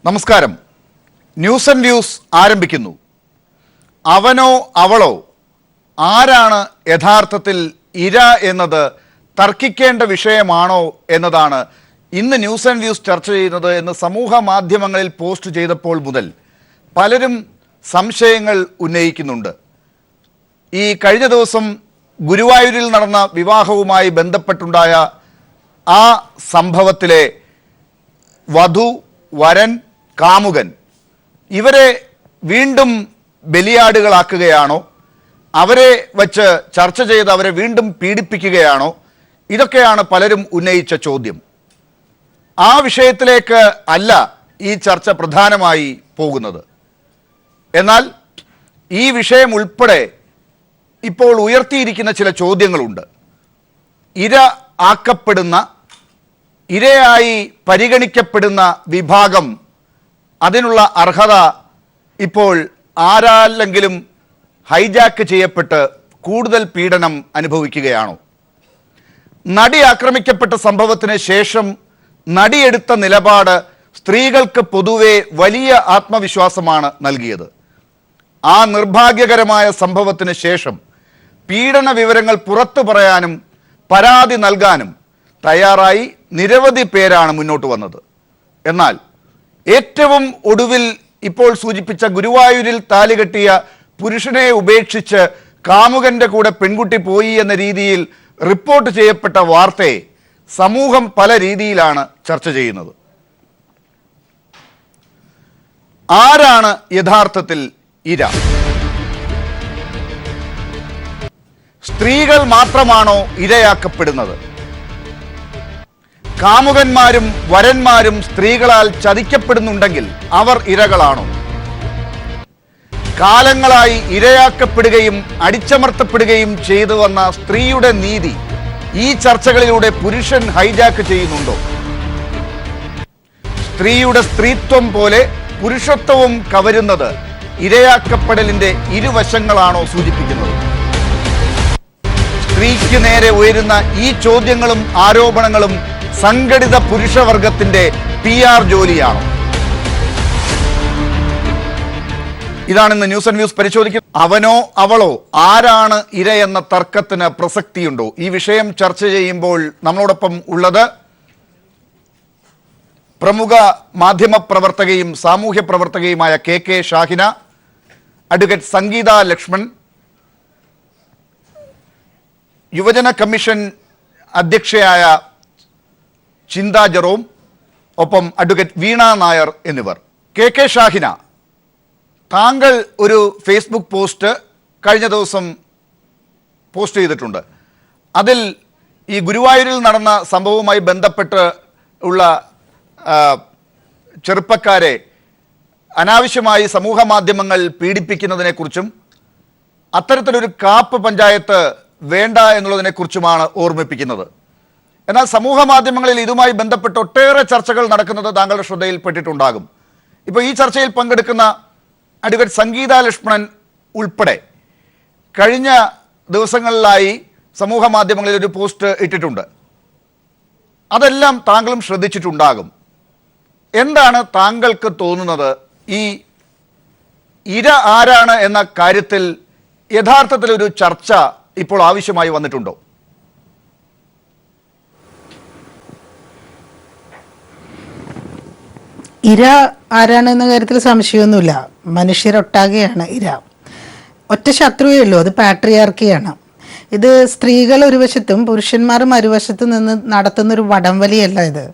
നമസ്കാരം. News and views ആരംഭിക്കുന്നു. അവനോ അവളോ ആരാണ് യഥാർത്ഥത്തിൽ ഇര എന്നത് തർക്കിക്കേണ്ട വിഷയമാണോ എന്നതാണ് ഇന്ന് ന്യൂസ് ആൻഡ് വ്യൂസ് ചർച്ച ചെയ്യുന്നത് എന്ന് സമൂഹ മാധ്യമങ്ങളിൽ പോസ്റ്റ് ചെയ്തപ്പോൾ മുതൽ പലരും സംശയങ്ങൾ ഉന്നയിക്കുന്നുണ്ട്. ഈ കഴിഞ്ഞ ദിവസം ഗുരുവായൂരിൽ നടന്ന വിവാഹവുമായി ബന്ധപ്പെട്ടുണ്ടായ ആ സംഭവത്തിലെ വധു, വരൻ, കാമുകൻ ഇവരെ വീണ്ടും ബലിയാടുകളാക്കുകയാണോ, അവരെ വച്ച് ചർച്ച ചെയ്ത് അവരെ വീണ്ടും പീഡിപ്പിക്കുകയാണോ? ഇതൊക്കെയാണ് പലരും ഉന്നയിച്ച ചോദ്യം. ആ വിഷയത്തിലേക്ക് അല്ല ഈ ചർച്ച പ്രധാനമായി പോകുന്നത്. എന്നാൽ ഈ വിഷയം ഉൾപ്പെടെ ഇപ്പോൾ ഉയർത്തിയിരിക്കുന്ന ചില ചോദ്യങ്ങളുണ്ട്. ഇര ആക്കപ്പെടുന്ന, ഇരയായി പരിഗണിക്കപ്പെടുന്ന വിഭാഗം അതിനുള്ള അർഹത ഇപ്പോൾ ആരാലെങ്കിലും ഹൈജാക്ക് ചെയ്യപ്പെട്ട് കൂടുതൽ പീഡനം അനുഭവിക്കുകയാണോ? നടി ആക്രമിക്കപ്പെട്ട സംഭവത്തിന് ശേഷം നടിയെടുത്ത നിലപാട് സ്ത്രീകൾക്ക് പൊതുവെ വലിയ ആത്മവിശ്വാസമാണ് നൽകിയത്. ആ നിർഭാഗ്യകരമായ സംഭവത്തിന് ശേഷം പീഡന വിവരങ്ങൾ പുറത്തു പറയാനും പരാതി നൽകാനും തയ്യാറായി നിരവധി പേരാണ് മുന്നോട്ട് വന്നത്. എന്നാൽ ഏറ്റവും ഒടുവിൽ ഇപ്പോൾ സൂചിപ്പിച്ച ഗുരുവായൂരിൽ താലികെട്ടിയ പുരുഷനെ ഉപേക്ഷിച്ച് കാമുകന്റെ കൂടെ പെൺകുട്ടി പോയി എന്ന രീതിയിൽ റിപ്പോർട്ട് ചെയ്യപ്പെട്ട വാർത്തയെ സമൂഹം പല രീതിയിലാണ് ചർച്ച ചെയ്യുന്നത്. ആരാണ് യഥാർത്ഥത്തിൽ ഇര? സ്ത്രീകൾ മാത്രമാണോ ഇരയാക്കപ്പെടുന്നത്? കാമുകന്മാരും വരന്മാരും സ്ത്രീകളാൽ ചതിക്കപ്പെടുന്നുണ്ടെങ്കിൽ അവർ ഇരകളാണോ? കാലങ്ങളായി ഇരയാക്കപ്പെടുകയും അടിച്ചമർത്തപ്പെടുകയും ചെയ്തു വന്ന സ്ത്രീയുടെ നീതി ഈ ചർച്ചകളിലൂടെ പുരുഷൻ ഹൈജാക്ക് ചെയ്യുന്നുണ്ടോ? സ്ത്രീയുടെ സ്ത്രീത്വം പോലെ പുരുഷത്വവും കവരുന്നത് ഇരയാക്കപ്പെടലിന്റെ ഇരുവശങ്ങളാണോ സൂചിപ്പിക്കുന്നത്? സ്ത്രീക്ക് നേരെ ഉയരുന്ന ഈ ചോദ്യങ്ങളും ആരോപണങ്ങളും സംഘടിത പുരുഷവർഗത്തിന്റെ PR ജോലിയാണോ? ഇതാണ് ഇന്ന് ന്യൂസ് ആൻഡ് വ്യൂസ് പരിശോധിക്കുന്നത്. അവനോ അവളോ ആരാണ് ഇര എന്ന തർക്കത്തിന് പ്രസക്തിയുണ്ടോ? ഈ വിഷയം ചർച്ച ചെയ്യുമ്പോൾ നമ്മളോടൊപ്പം ഉള്ളത് പ്രമുഖ മാധ്യമ പ്രവർത്തകയും സാമൂഹ്യ പ്രവർത്തകയുമായ KK ഷാഹിന, അഡ്വക്കേറ്റ് സംഗീത ലക്ഷ്മൺ, യുവജന കമ്മീഷൻ അധ്യക്ഷയായ ചിന്ത ജെറോം, ഒപ്പം അഡ്വക്കേറ്റ് വീണ നായർ എന്നിവർ. KK ഷാഹിന, താങ്കൾ ഒരു ഫേസ്ബുക്ക് പോസ്റ്റ് കഴിഞ്ഞ ദിവസം പോസ്റ്റ് ചെയ്തിട്ടുണ്ട്. അതിൽ ഈ ഗുരുവായൂരിൽ നടന്ന സംഭവവുമായി ബന്ധപ്പെട്ട് ഉള്ള ചെറുപ്പക്കാരെ അനാവശ്യമായി സമൂഹ മാധ്യമങ്ങൾ പീഡിപ്പിക്കുന്നതിനെക്കുറിച്ചും അത്തരത്തിലൊരു കാപ്പ് പഞ്ചായത്ത് വേണ്ട എന്നുള്ളതിനെക്കുറിച്ചുമാണ് ഓർമ്മിപ്പിക്കുന്നത്. എന്നാൽ സമൂഹ മാധ്യമങ്ങളിൽ ഇതുമായി ബന്ധപ്പെട്ട് ഒട്ടേറെ ചർച്ചകൾ നടക്കുന്നത് താങ്കളുടെ ശ്രദ്ധയിൽപ്പെട്ടിട്ടുണ്ടാകും. ഇപ്പോൾ ഈ ചർച്ചയിൽ പങ്കെടുക്കുന്ന അഡ്വക്കേറ്റ് സംഗീത ലക്ഷ്മണൻ ഉൾപ്പെടെ കഴിഞ്ഞ ദിവസങ്ങളിലായി സമൂഹ മാധ്യമങ്ങളിൽ ഒരു പോസ്റ്റ് ഇട്ടിട്ടുണ്ട്. അതെല്ലാം താങ്കളും ശ്രദ്ധിച്ചിട്ടുണ്ടാകും. എന്താണ് താങ്കൾക്ക് തോന്നുന്നത്? ഈ ഇര ആരാണ് എന്ന കാര്യത്തിൽ യഥാർത്ഥത്തിലൊരു ചർച്ച ഇപ്പോൾ ആവശ്യമായി വന്നിട്ടുണ്ടോ? ഇര ആരാണെന്ന കാര്യത്തിൽ സംശയമൊന്നുമില്ല. മനുഷ്യരൊട്ടാകെയാണ് ഇര. ഒറ്റ ശത്രുവേ ഉള്ളൂ, അത് പാട്രിയാർക്കിയാണ്. ഇത് സ്ത്രീകൾ ഒരു വശത്തും പുരുഷന്മാർ മറുവശത്തും നിന്ന് നടത്തുന്നൊരു വടംവലിയല്ല. ഇത്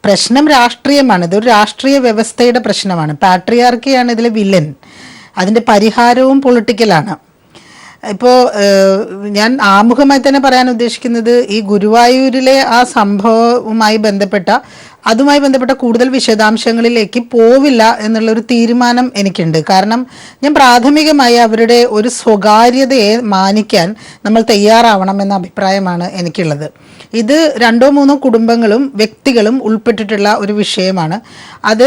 പ്രശ്നം രാഷ്ട്രീയമാണ്. ഇതൊരു രാഷ്ട്രീയ വ്യവസ്ഥയുടെ പ്രശ്നമാണ്. പാട്രിയാർക്കിയാണ് ഇതിലെ വില്ലൻ. അതിൻ്റെ പരിഹാരവും പൊളിറ്റിക്കലാണ്. ഇപ്പോൾ ഞാൻ ആമുഖമായി തന്നെ പറയാൻ ഉദ്ദേശിക്കുന്നത്, ഈ ഗുരുവായൂരിലെ ആ സംഭവവുമായി അതുമായി ബന്ധപ്പെട്ട കൂടുതൽ വിശദാംശങ്ങളിലേക്ക് പോവില്ല എന്നുള്ളൊരു തീരുമാനം എനിക്കുണ്ട്. കാരണം ഞാൻ പ്രാഥമികമായി അവരുടെ ഒരു സ്വകാര്യതയെ മാനിക്കാൻ നമ്മൾ തയ്യാറാവണമെന്ന അഭിപ്രായമാണ് എനിക്കുള്ളത്. ഇത് 2-3 കുടുംബങ്ങളും വ്യക്തികളും ഉൾപ്പെട്ടിട്ടുള്ള ഒരു വിഷയമാണ്. അത്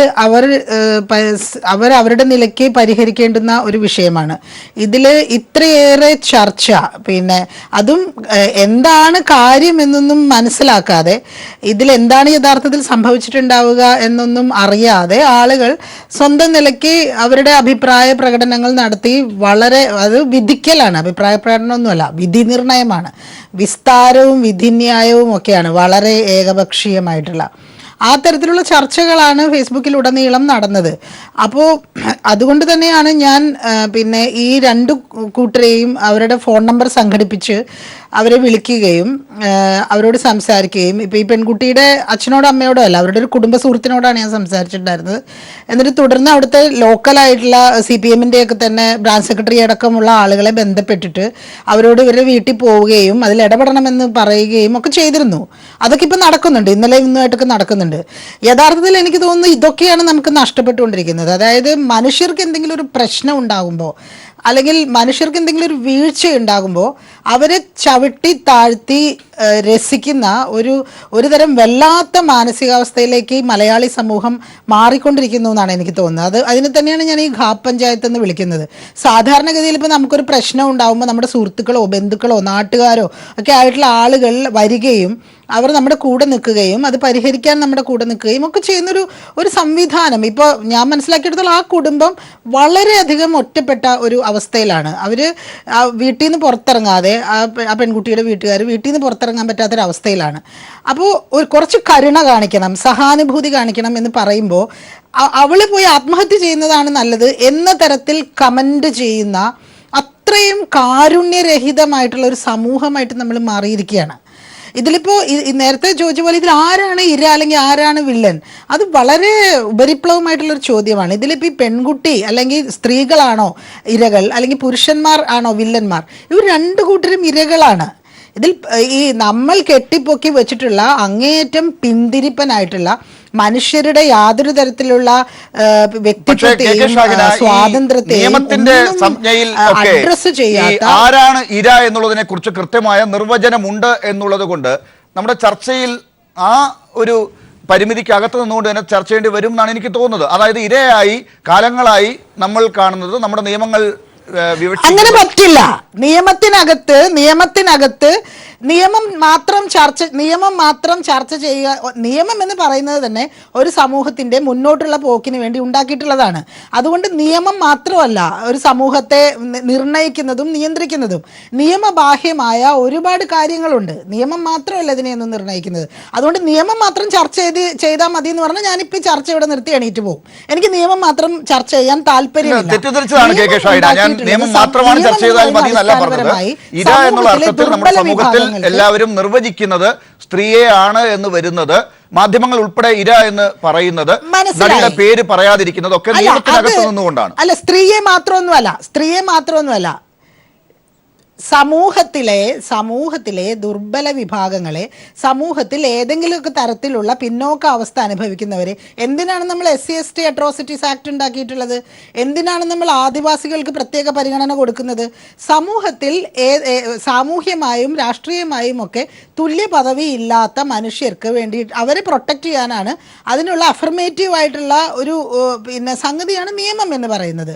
അവരുടെ നിലയ്ക്ക് പരിഹരിക്കേണ്ടുന്ന ഒരു വിഷയമാണ്. ഇതിൽ ഇത്രയേറെ ചർച്ച, പിന്നെ അതും എന്താണ് കാര്യം എന്നൊന്നും മനസ്സിലാക്കാതെ ഇതിൽ എന്താണ് യഥാർത്ഥത്തിൽ സംഭവിച്ചിട്ടുണ്ടാവുക എന്നൊന്നും അറിയാതെ ആളുകൾ സ്വന്തം നിലയ്ക്ക് അവരുടെ അഭിപ്രായ പ്രകടനങ്ങൾ നടത്തി അത് വിധിക്കലാണ്. അഭിപ്രായ പ്രകടനമൊന്നുമല്ല, വിധി നിർണയമാണ്. വിസ്താരവും വിധിന്യായവും ഒക്കെയാണ്, വളരെ ഏകപക്ഷീയമായിട്ടുള്ള ആ തരത്തിലുള്ള ചർച്ചകളാണ് ഫേസ്ബുക്കിലുടനീളം നടന്നത്. അപ്പോൾ അതുകൊണ്ട് തന്നെയാണ് ഞാൻ പിന്നെ ഈ രണ്ടു കൂട്ടരെയും അവരുടെ ഫോൺ നമ്പർ സംഘടിപ്പിച്ച് അവരെ വിളിക്കുകയും അവരോട് സംസാരിക്കുകയും, ഇപ്പോൾ ഈ പെൺകുട്ടിയുടെ അച്ഛനോടോ അമ്മയോടോ അല്ല, അവരുടെ ഒരു കുടുംബ സുഹൃത്തിനോടാണ് ഞാൻ സംസാരിച്ചിട്ടുണ്ടായിരുന്നത്. എന്നിട്ട് തുടർന്ന് അവിടുത്തെ ലോക്കലായിട്ടുള്ള CPM-ൻ്റെ ഒക്കെ തന്നെ ബ്രാഞ്ച് സെക്രട്ടറി അടക്കമുള്ള ആളുകളെ ബന്ധപ്പെട്ടിട്ട് അവരോട് ഇവരുടെ വീട്ടിൽ പോവുകയും അതിൽ ഇടപെടണമെന്ന് പറയുകയും ഒക്കെ ചെയ്തിരുന്നു. അതൊക്കെ ഇപ്പം നടക്കുന്നുണ്ട്, ഇന്നലെ ഇന്നുമായിട്ടൊക്കെ നടക്കുന്നുണ്ട്. യഥാർത്ഥത്തിൽ എനിക്ക് തോന്നുന്നു ഇതൊക്കെയാണ് നമുക്ക് നഷ്ടപ്പെട്ടുകൊണ്ടിരിക്കുന്നത്. അതായത് മനുഷ്യർക്ക് എന്തെങ്കിലും ഒരു പ്രശ്നം ഉണ്ടാകുമ്പോൾ, അല്ലെങ്കിൽ മനുഷ്യർക്ക് എന്തെങ്കിലും ഒരു വീഴ്ച ഉണ്ടാകുമ്പോൾ അവരെ ചവിട്ടി താഴ്ത്തി രസിക്കുന്ന ഒരു തരം വല്ലാത്ത മാനസികാവസ്ഥയിലേക്ക് മലയാളി സമൂഹം മാറിക്കൊണ്ടിരിക്കുന്നു എന്നാണ് എനിക്ക് തോന്നുന്നത്. അതിനെ തന്നെയാണ് ഞാൻ ഈ ഘാപ് പഞ്ചായത്ത് എന്ന് വിളിക്കുന്നത്. സാധാരണഗതിയിൽ ഇപ്പോൾ നമുക്കൊരു പ്രശ്നം ഉണ്ടാകുമ്പോൾ നമ്മുടെ സുഹൃത്തുക്കളോ ബന്ധുക്കളോ നാട്ടുകാരോ ഒക്കെ ആയിട്ടുള്ള ആളുകൾ വരികയും അവർ നമ്മുടെ കൂടെ നിൽക്കുകയും അത് പരിഹരിക്കാൻ നമ്മുടെ കൂടെ നിൽക്കുകയും ഒക്കെ ചെയ്യുന്നൊരു സംവിധാനം. ഇപ്പോൾ ഞാൻ മനസ്സിലാക്കിയെടുത്തോളം ആ കുടുംബം വളരെയധികം ഒറ്റപ്പെട്ട ഒരു അവസ്ഥയിലാണ്. അവർ വീട്ടിൽ നിന്ന് പുറത്തിറങ്ങാതെ, ആ പെൺകുട്ടിയുടെ വീട്ടുകാർ വീട്ടിൽ നിന്ന് പുറത്തിറങ്ങാൻ പറ്റാത്തൊരവസ്ഥയിലാണ്. അപ്പോൾ കുറച്ച് കരുണ കാണിക്കണം, സഹാനുഭൂതി കാണിക്കണം എന്ന് പറയുമ്പോൾ അവൾ പോയി ആത്മഹത്യ ചെയ്യുന്നതാണ് നല്ലത് എന്ന തരത്തിൽ കമൻ്റ് ചെയ്യുന്ന അത്രയും കാരുണ്യരഹിതമായിട്ടുള്ള ഒരു സമൂഹമായിട്ട് നമ്മൾ മാറിയിരിക്കുകയാണ്. ഇതിലിപ്പോൾ നേരത്തെ ചോദിച്ച പോലെ ഇതിൽ ആരാണ് ഇര അല്ലെങ്കിൽ ആരാണ് വില്ലൻ, അത് വളരെ ഉപരിപ്ലവമായിട്ടുള്ളൊരു ചോദ്യമാണ്. ഇതിലിപ്പോൾ ഈ പെൺകുട്ടി അല്ലെങ്കിൽ സ്ത്രീകളാണോ ഇരകൾ, അല്ലെങ്കിൽ പുരുഷന്മാർ ആണോ വില്ലന്മാർ? ഇവർ രണ്ടു കൂട്ടരും ഇരകളാണ്. ഇതിൽ ഈ നമ്മൾ കെട്ടിപ്പൊക്കി വെച്ചിട്ടുള്ള അങ്ങേയറ്റം പിന്തിരിപ്പനായിട്ടുള്ള മനുഷ്യരുടെ യാതൊരു തരത്തിലുള്ള വ്യക്തിത്വത്തെയും സ്വാതന്ത്ര്യത്തെയും അഡ്രസ് ചെയ്യാത്ത, ആരാണ് ഇര എന്നുള്ളതിനെ കുറിച്ച് കൃത്യമായ നിർവചനമുണ്ട് എന്നുള്ളത് കൊണ്ട് നമ്മുടെ ചർച്ചയിൽ ആ ഒരു പരിമിതിക്കകത്ത് നിന്നുകൊണ്ട് തന്നെ ചർച്ച ചെയ്യേണ്ടി വരും എന്നാണ് എനിക്ക് തോന്നുന്നത്. അതായത് ഇരയായി കാലങ്ങളായി നമ്മൾ കാണുന്നത് നമ്മുടെ നിയമങ്ങൾ അങ്ങനെ പറ്റില്ല. നിയമത്തിനകത്ത് നിയമം മാത്രം ചർച്ച ചെയ്യുക. നിയമം എന്ന് പറയുന്നത് തന്നെ ഒരു സമൂഹത്തിന്റെ മുന്നോട്ടുള്ള പോക്കിന് വേണ്ടി ഉണ്ടാക്കിയിട്ടുള്ളതാണ്. അതുകൊണ്ട് നിയമം മാത്രമല്ല ഒരു സമൂഹത്തെ നിർണ്ണയിക്കുന്നതും നിയന്ത്രിക്കുന്നതും. നിയമബാഹ്യമായ ഒരുപാട് കാര്യങ്ങളുണ്ട്, നിയമം മാത്രമല്ല ഇതിനെയൊന്നും നിർണ്ണയിക്കുന്നത്. അതുകൊണ്ട് നിയമം മാത്രം ചർച്ച ചെയ്താൽ മതി എന്ന് പറഞ്ഞാൽ ഞാനിപ്പോൾ ചർച്ച ഇവിടെ നിർത്തി എണീറ്റ് പോകും. എനിക്ക് നിയമം മാത്രം ചർച്ച ചെയ്യാൻ താല്പര്യമില്ല. നിയമം മാത്രമാണ് ചർച്ച ചെയ്താൽ മതി എന്നല്ല പറഞ്ഞത്. ഇര എന്നുള്ള അർത്ഥത്തിൽ നമ്മുടെ സമൂഹത്തിൽ എല്ലാവരും നിർവചിക്കുന്നത് സ്ത്രീയെ ആണ് എന്ന് വരുന്നത്, മാധ്യമങ്ങൾ ഉൾപ്പെടെ ഇര എന്ന് പറയുന്നത്, നടിയുടെ പേര് പറയാതിരിക്കുന്നത് ഒക്കെ നിയമത്തിനകത്ത് നിന്നുകൊണ്ടാണ്. അല്ല, സ്ത്രീയെ മാത്രമൊന്നുമല്ല, സമൂഹത്തിലെ ദുർബല വിഭാഗങ്ങളെ, സമൂഹത്തിൽ ഏതെങ്കിലുമൊക്കെ തരത്തിലുള്ള പിന്നോക്ക അവസ്ഥ അനുഭവിക്കുന്നവരെ എന്തിനാണ് നമ്മൾ SC/ST അട്രോസിറ്റീസ് ആക്ട് ഉണ്ടാക്കിയിട്ടുള്ളത്? എന്തിനാണ് നമ്മൾ ആദിവാസികൾക്ക് പ്രത്യേക പരിഗണന കൊടുക്കുന്നത്? സമൂഹത്തിൽ സാമൂഹ്യമായും രാഷ്ട്രീയമായും ഒക്കെ തുല്യ പദവി ഇല്ലാത്ത മനുഷ്യർക്ക് വേണ്ടി അവരെ പ്രൊട്ടക്റ്റ് ചെയ്യാനാണ്, അതിനുള്ള അഫർമേറ്റീവ് ആയിട്ടുള്ള ഒരു സംഗതിയാണ് നിയമം എന്ന് പറയുന്നത്.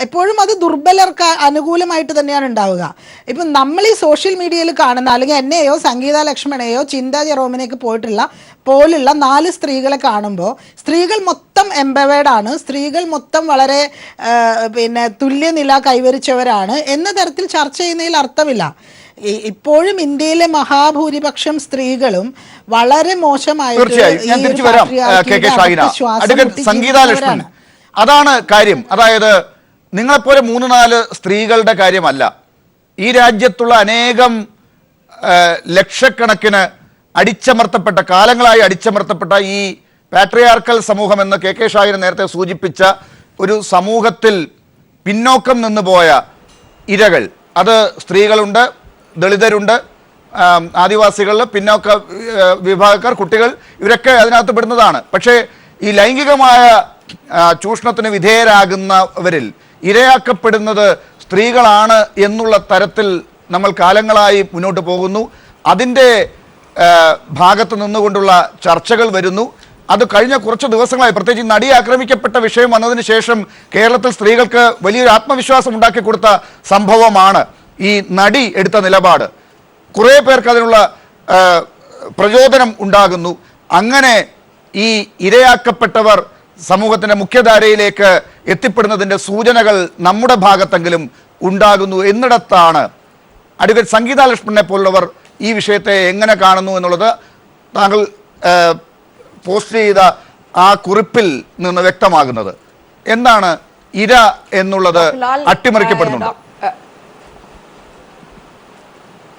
എപ്പോഴും അത് ദുർബലർക്ക് അനുകൂലമായിട്ട് തന്നെയാണ് ഉണ്ടാവുക. ഇപ്പം നമ്മൾ ഈ സോഷ്യൽ മീഡിയയിൽ കാണുന്ന, അല്ലെങ്കിൽ എന്നെയോ സംഗീത ലക്ഷ്മണനെയോ ചിന്താ ജെറോമിനെയൊക്കെ പോലുള്ള 4 സ്ത്രീകളെ കാണുമ്പോൾ സ്ത്രീകൾ മൊത്തം എംപവേർഡാണ്, സ്ത്രീകൾ മൊത്തം വളരെ തുല്യനില കൈവരിച്ചവരാണ് എന്ന തരത്തിൽ ചർച്ച ചെയ്യുന്നതിൽ അർത്ഥമില്ല. ഇപ്പോഴും ഇന്ത്യയിലെ മഹാഭൂരിപക്ഷം സ്ത്രീകളും വളരെ മോശമായിട്ട് അതാണ് കാര്യം. അതായത് നിങ്ങളെപ്പോലെ 3-4 സ്ത്രീകളുടെ കാര്യമല്ല, ഈ രാജ്യത്തുള്ള അനേകം ലക്ഷക്കണക്കിന് കാലങ്ങളായി അടിച്ചമർത്തപ്പെട്ട ഈ പാട്രിയാർക്കൽ സമൂഹം എന്ന് KK ഷാഹിൻ നേരത്തെ സൂചിപ്പിച്ച ഒരു സമൂഹത്തിൽ പിന്നോക്കം നിന്നുപോയ ഇരകൾ, അത് സ്ത്രീകളുണ്ട്, ദളിതരുണ്ട്, ആദിവാസികളിൽ പിന്നോക്ക വിഭാഗക്കാർ, കുട്ടികൾ, ഇവരൊക്കെ അതിനകത്ത് പെടുന്നതാണ്. പക്ഷേ ഈ ലൈംഗികമായ ചൂഷണത്തിന് വിധേയരാകുന്നവരിൽ ഇരയാക്കപ്പെടുന്നത് സ്ത്രീകളാണ് എന്നുള്ള തരത്തിൽ നമ്മൾ കാലങ്ങളായി മുന്നോട്ട് പോകുന്നു. അതിൻ്റെ ഭാഗത്ത് നിന്നുകൊണ്ടുള്ള ചർച്ചകൾ വരുന്നു. അത് കഴിഞ്ഞ കുറച്ച് ദിവസങ്ങളായി, പ്രത്യേകിച്ച് നടി ആക്രമിക്കപ്പെട്ട വിഷയം വന്നതിന് ശേഷം കേരളത്തിൽ സ്ത്രീകൾക്ക് വലിയൊരു ആത്മവിശ്വാസം ഉണ്ടാക്കി കൊടുത്ത സംഭവമാണ് ഈ നടി എടുത്ത നിലപാട്. കുറേ പേർക്ക് അതിനുള്ള പ്രചോദനം ഉണ്ടാകുന്നു. അങ്ങനെ ഈ ഇരയാക്കപ്പെട്ടവർ സമൂഹത്തിന്റെ മുഖ്യധാരയിലേക്ക് എത്തിപ്പെടുന്നതിന്റെ സൂചനകൾ നമ്മുടെ ഭാഗത്തെങ്കിലും ഉണ്ടാകുന്നു എന്നിടത്താണ് അഡ്വക്കേറ്റ് സംഗീത ലക്ഷ്മണനെ പോലുള്ളവർ ഈ വിഷയത്തെ എങ്ങനെ കാണുന്നു എന്നുള്ളത് താങ്കൾ പോസ്റ്റ് ചെയ്ത ആ കുറിപ്പിൽ നിന്ന് വ്യക്തമാകുന്നത്. എന്താണ് ഇര എന്നുള്ളത് അട്ടിമറിക്കപ്പെടുന്നുണ്ട്?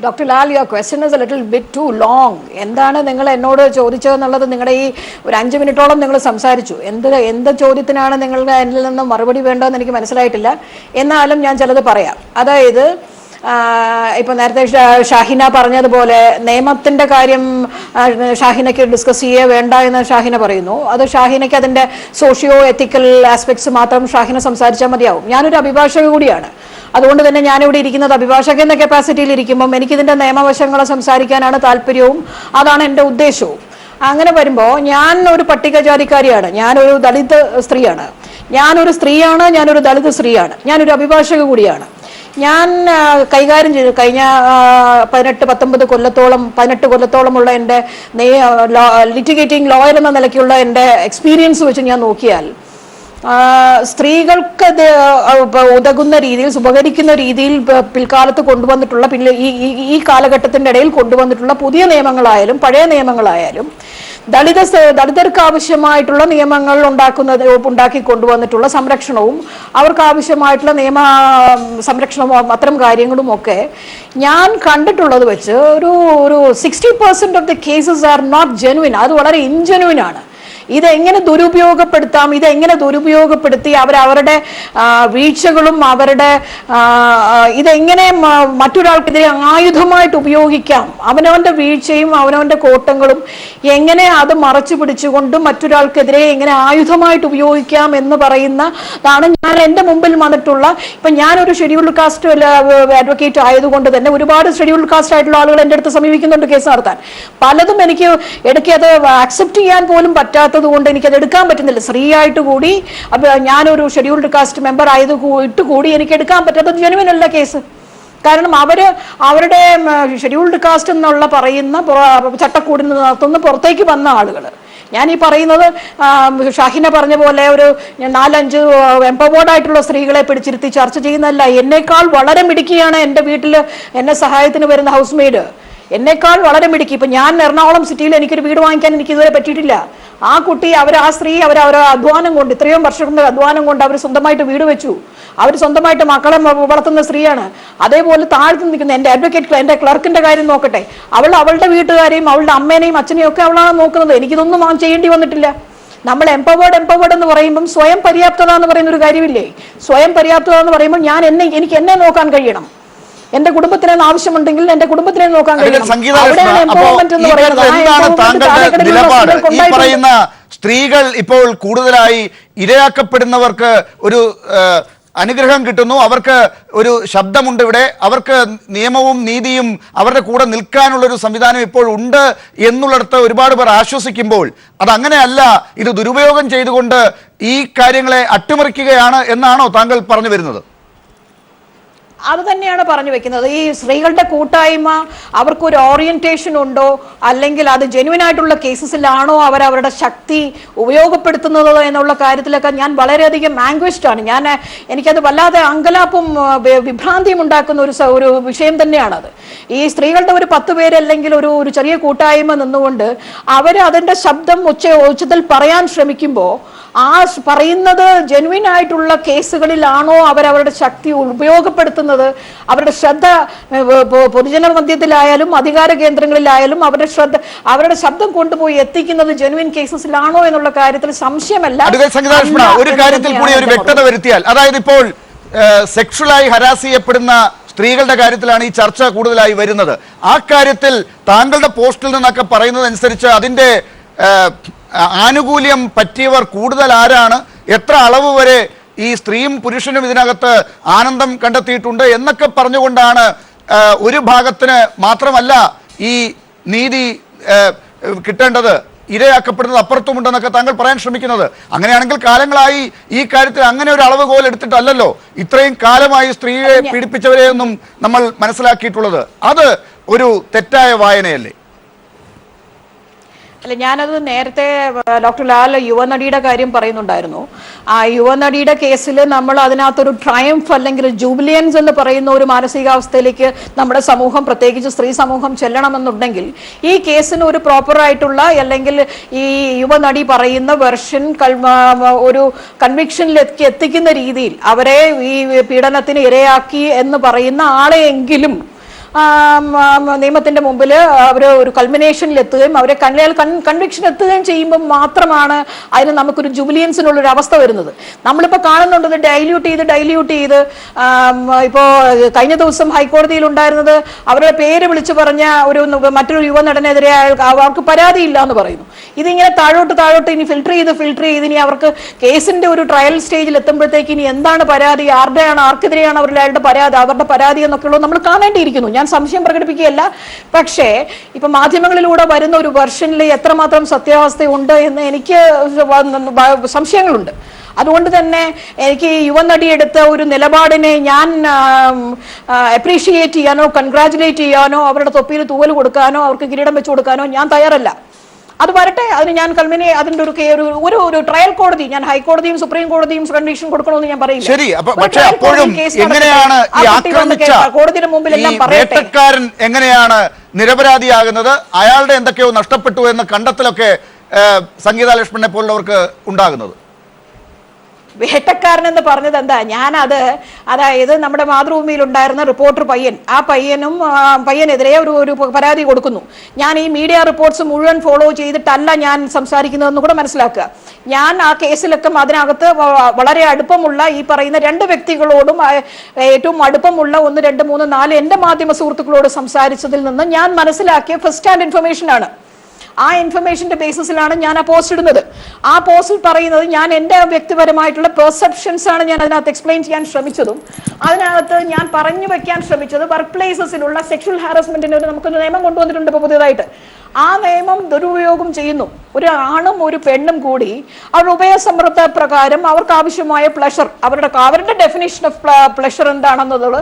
Doctor Lal, your question is a little bit too long. എന്താണ് നിങ്ങൾ എന്നോട് ചോദിച്ചതെന്നുള്ളത് നിങ്ങളുടെ ഈ ഒരു 5 മിനിറ്റോളം നിങ്ങൾ സംസാരിച്ചു. എന്ത് ചോദ്യത്തിനാണ് നിങ്ങൾക്ക് എന്നിൽ നിന്ന് മറുപടി വേണ്ടതെന്ന് എനിക്ക് മനസ്സിലായിട്ടില്ല. എന്നാലും ഞാൻ ചിലത് പറയാം. അതായത് ഇപ്പം നേരത്തെ ഷാഹിന പറഞ്ഞതുപോലെ നിയമത്തിൻ്റെ കാര്യം ഷാഹിനയ്ക്ക് ഡിസ്കസ് ചെയ്യേ വേണ്ട എന്ന് ഷാഹിന പറയുന്നു. അത് ഷാഹിനയ്ക്ക് അതിൻ്റെ സോഷ്യോ എത്തിക്കൽ ആസ്പെക്ട്സ് മാത്രം ഷാഹിന സംസാരിച്ചാൽ മതിയാവും. ഞാനൊരു അഭിഭാഷക കൂടിയാണ്. അതുകൊണ്ട് തന്നെ ഞാനിവിടെ ഇരിക്കുന്നത് അഭിഭാഷക എന്ന കപ്പാസിറ്റിയിൽ ഇരിക്കുമ്പം എനിക്കിതിൻ്റെ നിയമവശങ്ങളെ സംസാരിക്കാനാണ് താല്പര്യവും അതാണ് എൻ്റെ ഉദ്ദേശവും. അങ്ങനെ വരുമ്പോൾ ഞാൻ ഒരു പട്ടികജാതിക്കാരിയാണ്, ഞാനൊരു ദളിത് സ്ത്രീയാണ്, ഞാനൊരു സ്ത്രീയാണ്, ഞാനൊരു ദളിത് സ്ത്രീയാണ്, ഞാനൊരു അഭിഭാഷക കൂടിയാണ്. ഞാൻ കൈകാര്യം ചെയ്തു കഴിഞ്ഞ 18 കൊല്ലത്തോളമുള്ള എൻ്റെ ലിറ്റിഗേറ്റിംഗ് ലോയർ എന്ന നിലയ്ക്കുള്ള എൻ്റെ എക്സ്പീരിയൻസ് വെച്ച് ഞാൻ നോക്കിയാൽ സ്ത്രീകൾക്ക് ഉതകുന്ന രീതിയിൽ ഉപകരിക്കുന്ന രീതിയിൽ പിൽക്കാലത്ത് കൊണ്ടുവന്നിട്ടുള്ള ഈ കാലഘട്ടത്തിൻ്റെ ഇടയിൽ കൊണ്ടുവന്നിട്ടുള്ള പുതിയ നിയമങ്ങളായാലും പഴയ നിയമങ്ങളായാലും ദളിതർക്ക് ആവശ്യമായിട്ടുള്ള നിയമങ്ങൾ ഉണ്ടാക്കി കൊണ്ടുവന്നിട്ടുള്ള സംരക്ഷണവും അവർക്ക് ആവശ്യമായിട്ടുള്ള നിയമ സംരക്ഷണവും അത്തരം കാര്യങ്ങളും ഒക്കെ ഞാൻ കണ്ടിട്ടുള്ളത് വെച്ച് ഒരു 60% of the cases are not genuine. അത് വളരെ ഇൻജെനുവിൻ ആണ്. ഇതെങ്ങനെ ദുരുപയോഗപ്പെടുത്താം, ഇതെങ്ങനെ ദുരുപയോഗപ്പെടുത്തി അവരുടെ വീഴ്ചകളും ഇതെങ്ങനെ മറ്റൊരാൾക്കെതിരെ ആയുധമായിട്ട് ഉപയോഗിക്കാം, അവനവൻ്റെ വീഴ്ചയും അവനവൻ്റെ കോട്ടങ്ങളും എങ്ങനെ അത് മറച്ചു പിടിച്ചുകൊണ്ട് മറ്റൊരാൾക്കെതിരെ എങ്ങനെ ആയുധമായിട്ട് ഉപയോഗിക്കാം എന്ന് പറയുന്നതാണ് ഞാൻ എൻ്റെ മുമ്പിൽ വന്നിട്ടുള്ള. ഇപ്പം ഞാനൊരു ഷെഡ്യൂൾഡ് കാസ്റ്റ് അഡ്വക്കേറ്റ് ആയതുകൊണ്ട് തന്നെ ഒരുപാട് ഷെഡ്യൂൾഡ് കാസ്റ്റ് ആയിട്ടുള്ള ആളുകൾ എൻ്റെ അടുത്ത് സമീപിക്കുന്നുണ്ട് കേസ് നടത്താൻ. പലതും എനിക്ക് ഇടയ്ക്ക് അത് ആക്സെപ്റ്റ് ചെയ്യാൻ പോലും പറ്റാത്ത കൊണ്ട് എനിക്കത് എടുക്കാൻ പറ്റുന്നില്ല. സ്ത്രീ ആയിട്ട് കൂടി ഞാനൊരു ഷെഡ്യൂൾഡ് കാസ്റ്റ് മെമ്പർ ആയിട്ട് കൂടി എനിക്ക് എടുക്കാൻ പറ്റാത്തത് ജെനുവിൻ അല്ല കേസ്. കാരണം അവരുടെ ഷെഡ്യൂൾഡ് കാസ്റ്റ് എന്നുള്ള പറയുന്ന ചട്ടക്കൂടിൽ നിന്ന് പുറത്തേക്ക് വന്ന ആളുകൾ, ഞാൻ ഈ പറയുന്നത് ഷാഹിന പറഞ്ഞ പോലെ ഒരു 4-5 എംപവേർഡ് ആയിട്ടുള്ള സ്ത്രീകളെ പിടിച്ചിരുത്തി ചർച്ച ചെയ്യുന്നതല്ല. എന്നേക്കാൾ വളരെ മിടുക്കിയാണ് എൻ്റെ വീട്ടിൽ എന്നെ സഹായത്തിന് വരുന്ന ഹൗസ് മെയ്ഡ്, എന്നേക്കാൾ വളരെ മിടുക്കി. ഇപ്പം ഞാൻ എറണാകുളം സിറ്റിയിൽ എനിക്കൊരു വീട് വാങ്ങിക്കാൻ എനിക്ക് ഇതുവരെ പറ്റിയിട്ടില്ല. ആ കുട്ടി ആ സ്ത്രീ അവരുടെ അധ്വാനം കൊണ്ട്, ഇത്രയും വർഷങ്ങളുടെ അധ്വാനം കൊണ്ട് അവർ സ്വന്തമായിട്ട് വീട് വെച്ചു, അവർ സ്വന്തമായിട്ട് മക്കളെ വളർത്തുന്ന സ്ത്രീയാണ്. അതേപോലെ താഴ്ത്തു നിൽക്കുന്ന എൻ്റെ അഡ്വക്കേറ്റ്, എൻ്റെ ക്ലർക്കിൻ്റെ കാര്യം നോക്കട്ടെ, അവളുടെ വീട്ടുകാരെയും അവളുടെ അമ്മേനെയും അച്ഛനെയും ഒക്കെ അവളാണ് നോക്കുന്നത്. എനിക്കിതൊന്നും ചെയ്യേണ്ടി വന്നിട്ടില്ല. നമ്മൾ എംപവേർഡ് എന്ന് പറയുമ്പം സ്വയം പര്യാപ്തത എന്ന് പറയുന്ന ഒരു കാര്യമില്ലേ? സ്വയം പര്യാപ്തത എന്ന് പറയുമ്പോൾ എനിക്ക് എന്നെ നോക്കാൻ കഴിയണം, എന്റെ കുടുംബത്തിന് ആവശ്യമുണ്ടെങ്കിൽ എന്റെ കുടുംബത്തിനെ നോക്കാൻ കഴിയണം. ഈ പറയുന്ന സ്ത്രീകൾ ഇപ്പോൾ കൂടുതലായി ഇരയാക്കപ്പെടുന്നവർക്ക് ഒരു അനുഗ്രഹം കിട്ടുന്നു, അവർക്ക് ഒരു ശബ്ദമുണ്ട് ഇവിടെ, അവർക്ക് നിയമവും നീതിയും അവരുടെ കൂടെ നിൽക്കാനുള്ളൊരു സംവിധാനം ഇപ്പോൾ ഉണ്ട് എന്നുള്ളിടത്ത് ഒരുപാട് പേർ ആശ്വസിക്കുമ്പോൾ അതങ്ങനെയല്ല, ഇത് ദുരുപയോഗം ചെയ്തുകൊണ്ട് ഈ കാര്യങ്ങളെ അട്ടിമറിക്കുകയാണ് എന്നാണോ താങ്കൾ പറഞ്ഞു വരുന്നത്? അത് തന്നെയാണ് പറഞ്ഞു വെക്കുന്നത്. ഈ സ്ത്രീകളുടെ കൂട്ടായ്മ അവർക്കൊരു ഓറിയന്റേഷൻ ഉണ്ടോ, അല്ലെങ്കിൽ അത് ജെന്യുവൻ ആയിട്ടുള്ള കേസസിലാണോ അവരവരുടെ ശക്തി ഉപയോഗപ്പെടുത്തുന്നത് എന്നുള്ള കാര്യത്തിലൊക്കെ ഞാൻ വളരെയധികം ആംഗ്വിഷ്ഡ് ആണ്. എനിക്കത് വല്ലാതെ അങ്കലാപ്പും വിഭ്രാന്തിയും ഉണ്ടാക്കുന്ന ഒരു വിഷയം തന്നെയാണത്. ഈ സ്ത്രീകളുടെ ഒരു 10 പേര് അല്ലെങ്കിൽ ഒരു ചെറിയ കൂട്ടായ്മ നിന്നുകൊണ്ട് അവർ അതിൻ്റെ ശബ്ദം ഉച്ചത്തിൽ പറയാൻ ശ്രമിക്കുമ്പോൾ ആ പറയുന്നത് ജെന്യുവൻ ആയിട്ടുള്ള കേസുകളിലാണോ അവരവരുടെ ശക്തി ഉപയോഗപ്പെടുത്തുന്നത്, അവരുടെ ശ്രദ്ധ പൊതുജന മധ്യത്തിലായാലും അധികാര കേന്ദ്രങ്ങളിലായാലും അവരുടെ ശബ്ദം കൊണ്ടുപോയി എത്തിക്കുന്നത് ജെന്യുവൻ കേസസിലാണോ എന്നുള്ള കാര്യത്തിൽ സംശയമല്ല. ഒരു കാര്യത്തിൽ കൂടി ഒരു വ്യക്തത വരുത്തിയാൽ, അതായത് ഇപ്പോൾ സെക്ഷുവലായി ഹരാസ് ചെയ്യപ്പെടുന്ന സ്ത്രീകളുടെ കാര്യത്തിലാണ് ഈ ചർച്ച കൂടുതലായി വരുന്നത്. ആ കാര്യത്തിൽ താങ്കളുടെ പോസ്റ്റിൽ നിന്നൊക്കെ പറയുന്നത് അനുസരിച്ച് അതിൻ്റെ ആനുകൂല്യം പറ്റിയവർ കൂടുതൽ ആരാണ്, എത്ര അളവ് വരെ ഈ സ്ത്രീയും പുരുഷനും ഇതിനകത്ത് ആനന്ദം കണ്ടെത്തിയിട്ടുണ്ട് എന്നൊക്കെ പറഞ്ഞുകൊണ്ടാണ് ഒരു ഭാഗത്തിന് മാത്രമല്ല ഈ നീതി കിട്ടേണ്ടത്, ഇരയാക്കപ്പെടുന്നത് അപ്പുറത്തുമുണ്ടെന്നൊക്കെ താങ്കൾ പറയാൻ ശ്രമിക്കുന്നത്. അങ്ങനെയാണെങ്കിൽ കാലങ്ങളായി ഈ കാര്യത്തിൽ അങ്ങനെ ഒരു അളവുകോൽ എടുത്തിട്ടല്ലല്ലോ ഇത്രയും കാലമായി സ്ത്രീയെ പീഡിപ്പിച്ചവരെയൊന്നും നമ്മൾ മനസ്സിലാക്കിയിട്ടുള്ളത്. അത് ഒരു തെറ്റായ വായനയല്ലേ? അല്ല, ഞാനത് നേരത്തെ ഡോക്ടർ ലാൽ യുവനടിയുടെ കാര്യം പറയുന്നുണ്ടായിരുന്നു. ആ യുവനടിയുടെ കേസിൽ നമ്മൾ അതിനകത്തൊരു ട്രയംഫ് അല്ലെങ്കിൽ ജൂബിലിയൻസ് എന്ന് പറയുന്ന ഒരു മാനസികാവസ്ഥയിലേക്ക് നമ്മുടെ സമൂഹം, പ്രത്യേകിച്ച് സ്ത്രീ സമൂഹം ചെല്ലണമെന്നുണ്ടെങ്കിൽ ഈ കേസിന് ഒരു പ്രോപ്പറായിട്ടുള്ള അല്ലെങ്കിൽ ഈ യുവനടി പറയുന്ന വെർഷൻ ഒരു കൺവിക്ഷനിലേക്ക് എത്തിക്കുന്ന രീതിയിൽ അവരെ ഈ പീഡനത്തിന് ഇരയാക്കി എന്ന് പറയുന്ന ആളെയെങ്കിലും നിയമത്തിന്റെ മുമ്പിൽ അവർ ഒരു കൾമിനേഷനിൽ എത്തുകയും അവരെ കൺവിക്ഷൻ എത്തുകയും ചെയ്യുമ്പോൾ മാത്രമാണ് അതിന് നമുക്കൊരു ജുബിലിയൻസിനുള്ളൊരു അവസ്ഥ വരുന്നത്. നമ്മളിപ്പോൾ കാണുന്നുണ്ട് ഡൈല്യൂട്ട് ചെയ്ത് ഇപ്പോൾ കഴിഞ്ഞ ദിവസം ഹൈക്കോടതിയിൽ ഉണ്ടായിരുന്നത് അവരുടെ പേര് വിളിച്ചു പറഞ്ഞ മറ്റൊരു യുവനടനെതിരെ അവർക്ക് പരാതിയില്ല എന്ന് പറയുന്നു. ഇതിങ്ങനെ താഴോട്ട് ഇനി ഫിൽട്ടർ ചെയ്ത് ഇനി അവർക്ക് കേസിന്റെ ഒരു ട്രയൽ സ്റ്റേജിൽ എത്തുമ്പോഴത്തേക്ക് ഇനി എന്താണ് പരാതി, ആർക്കെതിരെയാണ് അവരുടെ പരാതി എന്നൊക്കെയുള്ളത് നമ്മൾ കാണേണ്ടിയിരിക്കുന്നു. ഞാൻ സംശയം പ്രകടിപ്പിക്കുകയല്ല. പക്ഷേ ഇപ്പൊ മാധ്യമങ്ങളിലൂടെ വരുന്ന ഒരു വെർഷനിൽ എത്രമാത്രം സത്യാവസ്ഥയുണ്ട് എന്ന് എനിക്ക് സംശയങ്ങളുണ്ട്. അതുകൊണ്ട് തന്നെ എനിക്ക് യുവനടിയെടുത്ത ഒരു നിലപാടിനെ ഞാൻ അപ്രീഷിയേറ്റ് ചെയ്യാനോ കൺഗ്രാജുലേറ്റ് ചെയ്യാനോ അവരുടെ തൊപ്പിയിൽ തൂവൽ കൊടുക്കാനോ അവർക്ക് കിരീടം വെച്ചു കൊടുക്കാനോ ഞാൻ തയ്യാറല്ല. അത് വരട്ടെ, അതിന് ഞാൻ അതിന്റെ ഒരു ട്രയൽ കോടതി, ഞാൻ ഹൈക്കോടതിയും സുപ്രീം കോടതിയും കണ്ടീഷൻ കൊടുക്കണമെന്ന് ഞാൻ പറയില്ല. ശരി, പക്ഷേ അപ്പോഴും എങ്ങനെയാണ് ഈ ആക്രമിച്ച കോടതിയുടെ മുമ്പിൽ എല്ലാം പറയട്ടെ, എങ്ങനെയാണ് നിരപരാധിയാകുന്നത്? അയാളുടെ എന്തൊക്കെയോ നഷ്ടപ്പെട്ടു എന്ന കണ്ടെത്തലൊക്കെ സംഗീത ലക്ഷ്മണനെ പോലുള്ളവർക്ക് ഉണ്ടാകുന്നത്? വേട്ടക്കാരൻ എന്ന് പറഞ്ഞത് എന്താ? അതായത് നമ്മുടെ മാതൃഭൂമിയിൽ ഉണ്ടായിരുന്ന റിപ്പോർട്ടർ പയ്യൻ, ആ പയ്യനെതിരെ ഒരു പരാതി കൊടുക്കുന്നു. ഞാൻ ഈ മീഡിയ റിപ്പോർട്ട്സ് മുഴുവൻ ഫോളോ ചെയ്തിട്ടല്ല ഞാൻ സംസാരിക്കുന്നതെന്ന് കൂടെ മനസ്സിലാക്കുക. ഞാൻ ആ കേസിലൊക്കെ അതിനകത്ത് വളരെ അടുപ്പമുള്ള ഈ പറയുന്ന 2 വ്യക്തികളോടും ഏറ്റവും അടുപ്പമുള്ള 1, 2, 3, 4 എൻ്റെ മാധ്യമ സുഹൃത്തുക്കളോട് സംസാരിച്ചതിൽ നിന്ന് ഞാൻ മനസ്സിലാക്കിയ ഫസ്റ്റ് ഹാൻഡ് ഇൻഫർമേഷൻ ആണ്. ആ ഇൻഫർമേഷന്റെ ബേസിസിലാണ് ഞാൻ ആ പോസ്റ്റ് ഇടുന്നത്. ആ പോസ്റ്റിൽ പറയുന്നത് ഞാൻ എൻ്റെ വ്യക്തിപരമായിട്ടുള്ള പെർസെപ്ഷൻസ് ആണ് ഞാൻ അതിനകത്ത് എക്സ്പ്ലെയിൻ ചെയ്യാൻ ശ്രമിച്ചതും അതിനകത്ത് ഞാൻ പറഞ്ഞു വെക്കാൻ ശ്രമിച്ചത് വർക്ക് പ്ലേസസിലുള്ള സെക്ഷൽ ഹാരസ്മെന്റിന് നമുക്കൊരു നിയമം കൊണ്ടുവന്നിട്ടുണ്ട് ഇപ്പോൾ പുതിയതായിട്ട്. ആ നിയമം ദുരുപയോഗം ചെയ്യുന്നു. ഒരു ആണും ഒരു പെണ്ണും കൂടി അവരുടെ ഉഭയസമ്മത പ്രകാരം അവർക്ക് ആവശ്യമായ പ്ലഷർ, അവരുടെ ഡെഫിനിഷൻ ഓഫ് പ്ലഷർ എന്താണെന്നുള്ളത്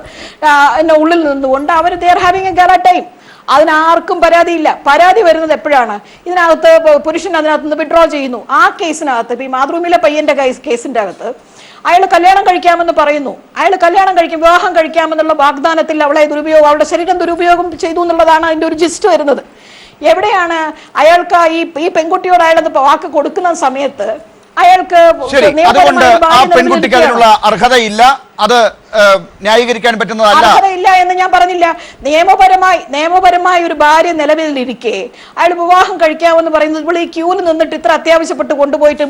ഉള്ളിൽ നിന്നുകൊണ്ട് അവർ they are having a gala time. അതിനാർക്കും പരാതിയില്ല. പരാതി വരുന്നത് എപ്പോഴാണ്? ഇതിനകത്ത് പുരുഷൻ അതിനകത്ത് നിന്ന് വിഡ്രോ ചെയ്യുന്നു. ആ കേസിനകത്ത് ഇപ്പൊ ഈ മാതൃഭൂമിയിലെ പയ്യന്റെ കേസിന്റെ അകത്ത് അയാൾ കല്യാണം കഴിക്കാമെന്ന് പറയുന്നു. അയാൾ വിവാഹം കഴിക്കാമെന്നുള്ള വാഗ്ദാനത്തിൽ അവളുടെ ശരീരം ദുരുപയോഗം ചെയ്തു എന്നുള്ളതാണ് അതിന്റെ ഒരു ജിസ്റ്റ് വരുന്നത്. എവിടെയാണ് അയാൾക്ക് ഈ പെൺകുട്ടിയോട് അയാളത് വാക്ക് കൊടുക്കുന്ന സമയത്ത് അയാൾക്ക് പെൺകുട്ടിക്ക് അതിനുള്ള അർഹതയില്ല, അത് ന്യായീകരിക്കാൻ പറ്റുന്നതല്ല. അർഹതയില്ല എന്ന് ഞാൻ പറഞ്ഞില്ല. നിയമപരമായി ഒരു ഭാര്യ നിലവിലിരിക്കെ അയാൾ വിവാഹം കഴിക്കാമെന്ന് പറയുന്നത് ഇവിടെ ഈ ക്യൂവിൽ നിന്നിട്ട് ഇത്ര അത്യാവശ്യപ്പെട്ട് കൊണ്ടുപോയിട്ട്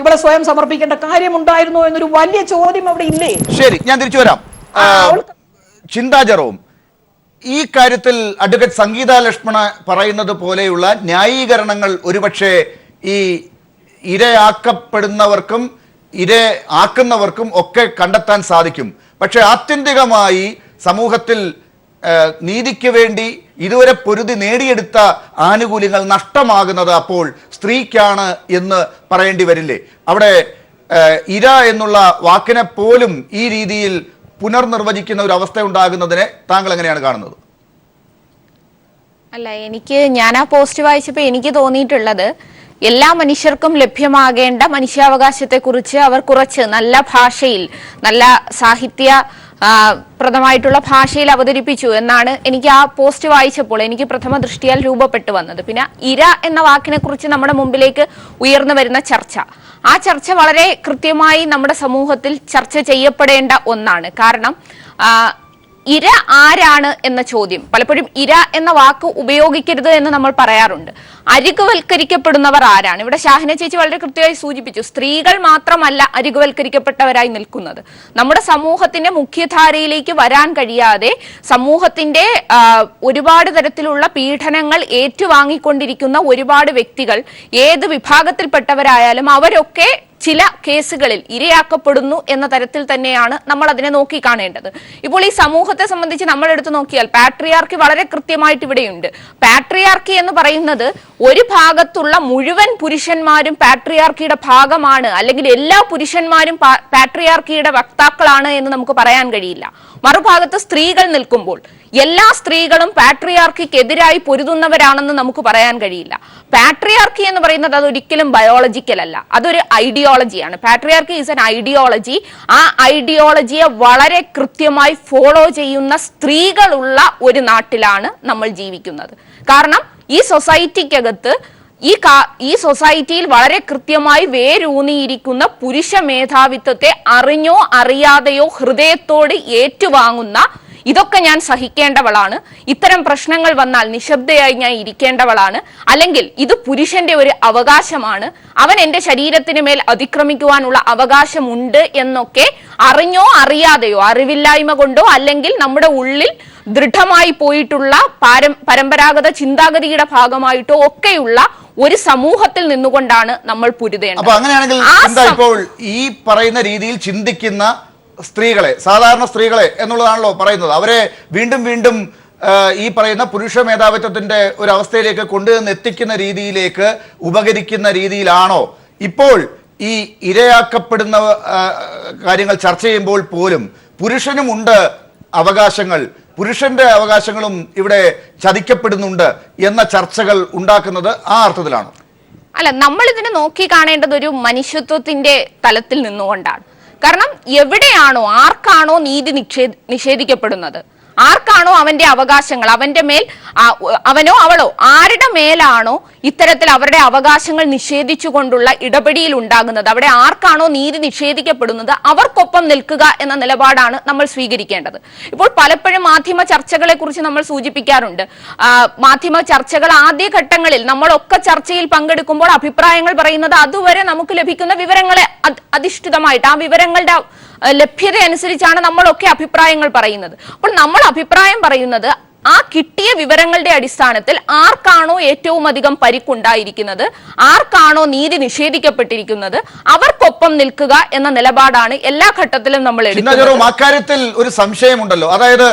ഇവിടെ സ്വയം സമർപ്പിക്കേണ്ട കാര്യമുണ്ടായിരുന്നോ എന്നൊരു വലിയ ചോദ്യം അവിടെ ഇല്ലേ? ശരി, ഞാൻ തിരിച്ചു വരാം. ചിന്താ ജെറോം, ഈ കാര്യത്തിൽ അഡ്വക്കേറ്റ് സംഗീത ലക്ഷ്മണ പറയുന്നത് പോലെയുള്ള ന്യായീകരണങ്ങൾ ഒരുപക്ഷെ ഈ ഇരയാക്കപ്പെടുന്നവർക്കും ഇരയാക്കുന്നവർക്കും ഒക്കെ കണ്ടെത്താൻ സാധിക്കും. പക്ഷെ ആത്യന്തികമായി സമൂഹത്തിൽ നീതിക്ക് വേണ്ടി ഇതുവരെ പൊരുതി നേടിയെടുത്ത ആനുകൂല്യങ്ങൾ നഷ്ടമാകുന്നത് അപ്പോൾ സ്ത്രീക്കാണ് എന്ന് പറയേണ്ടി വരില്ലേ? അവിടെ ഇര എന്നുള്ള വാക്കിനെ പോലും ഈ രീതിയിൽ പുനർനിർവചിക്കുന്ന ഒരു അവസ്ഥ ഉണ്ടാകുന്നതിനെ താങ്കൾ എങ്ങനെയാണ് കാണുന്നത്? അല്ല, ഞാൻ ആ പോസ്റ്റ് വായിച്ചപ്പോൾ എനിക്ക് തോന്നിയിട്ടുള്ളത് എല്ലാ മനുഷ്യർക്കും ലഭ്യമാകേണ്ട മനുഷ്യാവകാശത്തെക്കുറിച്ച് അവർ കുറച്ച് നല്ല ഭാഷയിൽ, നല്ല സാഹിത്യപ്രദമായിട്ടുള്ള ഭാഷയിൽ അവതരിപ്പിച്ചു എന്നാണ് എനിക്ക് ആ പോസ്റ്റ് വായിച്ചപ്പോൾ എനിക്ക് പ്രഥമ ദൃഷ്ടിയാൽ രൂപപ്പെട്ടു വന്നത്. പിന്നെ ഇര എന്ന വാക്കിനെ കുറിച്ച് നമ്മുടെ മുമ്പിലേക്ക് ഉയർന്നു വരുന്ന ആ ചർച്ച വളരെ കൃത്യമായി നമ്മുടെ സമൂഹത്തിൽ ചർച്ച ചെയ്യപ്പെടേണ്ട ഒന്നാണ്. കാരണം ഇര ആരാണ് എന്ന ചോദ്യം പലപ്പോഴും ഇര എന്ന വാക്ക് ഉപയോഗിക്കരുത് എന്ന് നമ്മൾ പറയാറുണ്ട്. അരികുവൽക്കരിക്കപ്പെടുന്നവർ ആരാണ്? ഇവിടെ ഷാഹിന ചേച്ചി വളരെ കൃത്യമായി സൂചിപ്പിച്ചു, സ്ത്രീകൾ മാത്രമല്ല അരികുവൽക്കരിക്കപ്പെട്ടവരായി നിൽക്കുന്നത്. നമ്മുടെ സമൂഹത്തിന്റെ മുഖ്യധാരയിലേക്ക് വരാൻ കഴിയാതെ സമൂഹത്തിന്റെ ഒരുപാട് തരത്തിലുള്ള പീഡനങ്ങൾ ഏറ്റുവാങ്ങിക്കൊണ്ടിരിക്കുന്ന ഒരുപാട് വ്യക്തികൾ, ഏത് വിഭാഗത്തിൽപ്പെട്ടവരായാലും അവരൊക്കെ ചില കേസുകളിൽ ഇരയാക്കപ്പെടുന്നു എന്ന തരത്തിൽ തന്നെയാണ് നമ്മൾ അതിനെ നോക്കിക്കാണേണ്ടത്. ഇപ്പോൾ ഈ സമൂഹത്തെ സംബന്ധിച്ച് നമ്മൾ എടുത്തു നോക്കിയാൽ പാട്രിയാർക്കി വളരെ കൃത്യമായിട്ട് ഇവിടെയുണ്ട്. പാട്രിയാർക്കി എന്ന് പറയുന്നത് ഒരു ഭാഗത്തുള്ള മുഴുവൻ പുരുഷന്മാരും പാട്രിയാർക്കിയുടെ ഭാഗമാണ്, അല്ലെങ്കിൽ എല്ലാ പുരുഷന്മാരും പാട്രിയാർക്കിയുടെ വക്താക്കളാണ് എന്ന് നമുക്ക് പറയാൻ കഴിയില്ല. മറുഭാഗത്ത് സ്ത്രീകൾ നിൽക്കുമ്പോൾ എല്ലാ സ്ത്രീകളും പാട്രിയാർക്കിക്കെതിരായി പൊരുതുന്നവരാണെന്ന് നമുക്ക് പറയാൻ കഴിയില്ല. പാട്രിയാർക്കി എന്ന് പറയുന്നത് അതൊരിക്കലും ബയോളജിക്കൽ അല്ല, അതൊരു ഐഡിയോളജിയാണ്. Patriarchy is an ideology. ആ ഐഡിയോളജിയെ വളരെ കൃത്യമായി ഫോളോ ചെയ്യുന്ന സ്ത്രീകളുള്ള ഒരു നാട്ടിലാണ് നമ്മൾ ജീവിക്കുന്നത്. കാരണം ഈ സൊസൈറ്റിക്കകത്ത് ഈ സൊസൈറ്റിയിൽ വളരെ കൃത്യമായി വേരൂന്നിയിരിക്കുന്ന പുരുഷ മേധാവിത്വത്തെ അറിഞ്ഞോ അറിയാതെയോ ഹൃദയത്തോട് ഏറ്റുവാങ്ങുന്ന, ഇതൊക്കെ ഞാൻ സഹിക്കേണ്ടവളാണ്, ഇത്തരം പ്രശ്നങ്ങൾ വന്നാൽ നിശബ്ദയായി ഞാൻ ഇരിക്കേണ്ടവളാണ്, അല്ലെങ്കിൽ ഇത് പുരുഷന്റെ ഒരു അവകാശമാണ്, അവൻ എന്റെ ശരീരത്തിന് മേൽ അതിക്രമിക്കുവാനുള്ള അവകാശമുണ്ട് എന്നൊക്കെ അറിഞ്ഞോ അറിയാതെയോ, അറിവില്ലായ്മ കൊണ്ടോ അല്ലെങ്കിൽ നമ്മുടെ ഉള്ളിൽ ദൃഢമായി പോയിട്ടുള്ള പരമ്പരാഗത ചിന്താഗതിയുടെ ഭാഗമായിട്ടോ ഒക്കെയുള്ള ഒരു സമൂഹത്തിൽ നിന്നുകൊണ്ടാണ് നമ്മൾ പൊരുതേണ്ടത്. അപ്പൊ അങ്ങനെയാണെങ്കിൽ എന്താ ഇപ്പോൾ ഈ പറയുന്ന രീതിയിൽ ചിന്തിക്കുന്ന സ്ത്രീകളെ, സാധാരണ സ്ത്രീകളെ എന്നുള്ളതാണല്ലോ പറയുന്നത്, അവരെ വീണ്ടും വീണ്ടും ഈ പറയുന്ന പുരുഷ മേധാവിത്വത്തിന്റെ ഒരു അവസ്ഥയിലേക്ക് കൊണ്ടുവന്ന് എത്തിക്കുന്ന രീതിയിലേക്ക് ഉപകരിക്കുന്ന രീതിയിലാണോ ഇപ്പോൾ ഈ ഇരയാക്കപ്പെടുന്ന കാര്യങ്ങൾ ചർച്ച ചെയ്യുമ്പോൾ പോലും പുരുഷനുമുണ്ട് അവകാശങ്ങൾ, പുരുഷന്റെ അവകാശങ്ങളും ഇവിടെ ചതിക്കപ്പെടുന്നുണ്ട് എന്ന ചർച്ചകൾ ഉണ്ടാക്കുന്നത് ആ അർത്ഥത്തിലാണോ? അല്ല, നമ്മൾ ഇതിനെ നോക്കി കാണേണ്ടത് ഒരു മനുഷ്യത്വത്തിന്റെ തലത്തിൽ നിന്നുകൊണ്ടാണ്. കാരണം എവിടെയാണോ ആർക്കാണോ നീതി നിഷേധിക്കപ്പെടുന്നത്, ആർക്കാണോ അവന്റെ അവകാശങ്ങൾ, അവന്റെ മേൽ അവനോ അവളോ ആരുടെ മേലാണോ ഇത്തരത്തിൽ അവരുടെ അവകാശങ്ങൾ നിഷേധിച്ചുകൊണ്ടുള്ള ഇടപെടിയിൽ ഉണ്ടാകുന്നത്, അവിടെ ആർക്കാണോ നീതി നിഷേധിക്കപ്പെടുന്നത് അവർക്കൊപ്പം നിൽക്കുക എന്ന നിലപാടാണ് നമ്മൾ സ്വീകരിക്കേണ്ടത്. ഇപ്പോൾ പലപ്പോഴും മാധ്യമ ചർച്ചകളെ കുറിച്ച് നമ്മൾ സൂചിപ്പിക്കാറുണ്ട്. മാധ്യമ ചർച്ചകൾ ആദ്യഘട്ടങ്ങളിൽ നമ്മളൊക്കെ ചർച്ചയിൽ പങ്കെടുക്കുമ്പോൾ അഭിപ്രായങ്ങൾ പറയുന്നത് അതുവരെ നമുക്ക് ലഭിക്കുന്ന വിവരങ്ങളെ അധിഷ്ഠിതമായിട്ട്, ആ വിവരങ്ങളുടെ ലഭ്യത അനുസരിച്ചാണ് നമ്മളൊക്കെ അഭിപ്രായങ്ങൾ പറയുന്നത്. അപ്പോൾ നമ്മൾ അഭിപ്രായം പറയുന്നത് ആ കിട്ടിയ വിവരങ്ങളുടെ അടിസ്ഥാനത്തിൽ ആർക്കാണോ ഏറ്റവും അധികം പരിക്കുണ്ടായിരിക്കുന്നത്, ആർക്കാണോ നീതി നിഷേധിക്കപ്പെട്ടിരിക്കുന്നത് അവർക്കൊപ്പം നിൽക്കുക എന്ന നിലപാടാണ് എല്ലാ ഘട്ടത്തിലും നമ്മൾ എടുക്കുന്നത്. അക്കാര്യത്തിൽ ഒരു സംശയമുണ്ടല്ലോ, അതായത്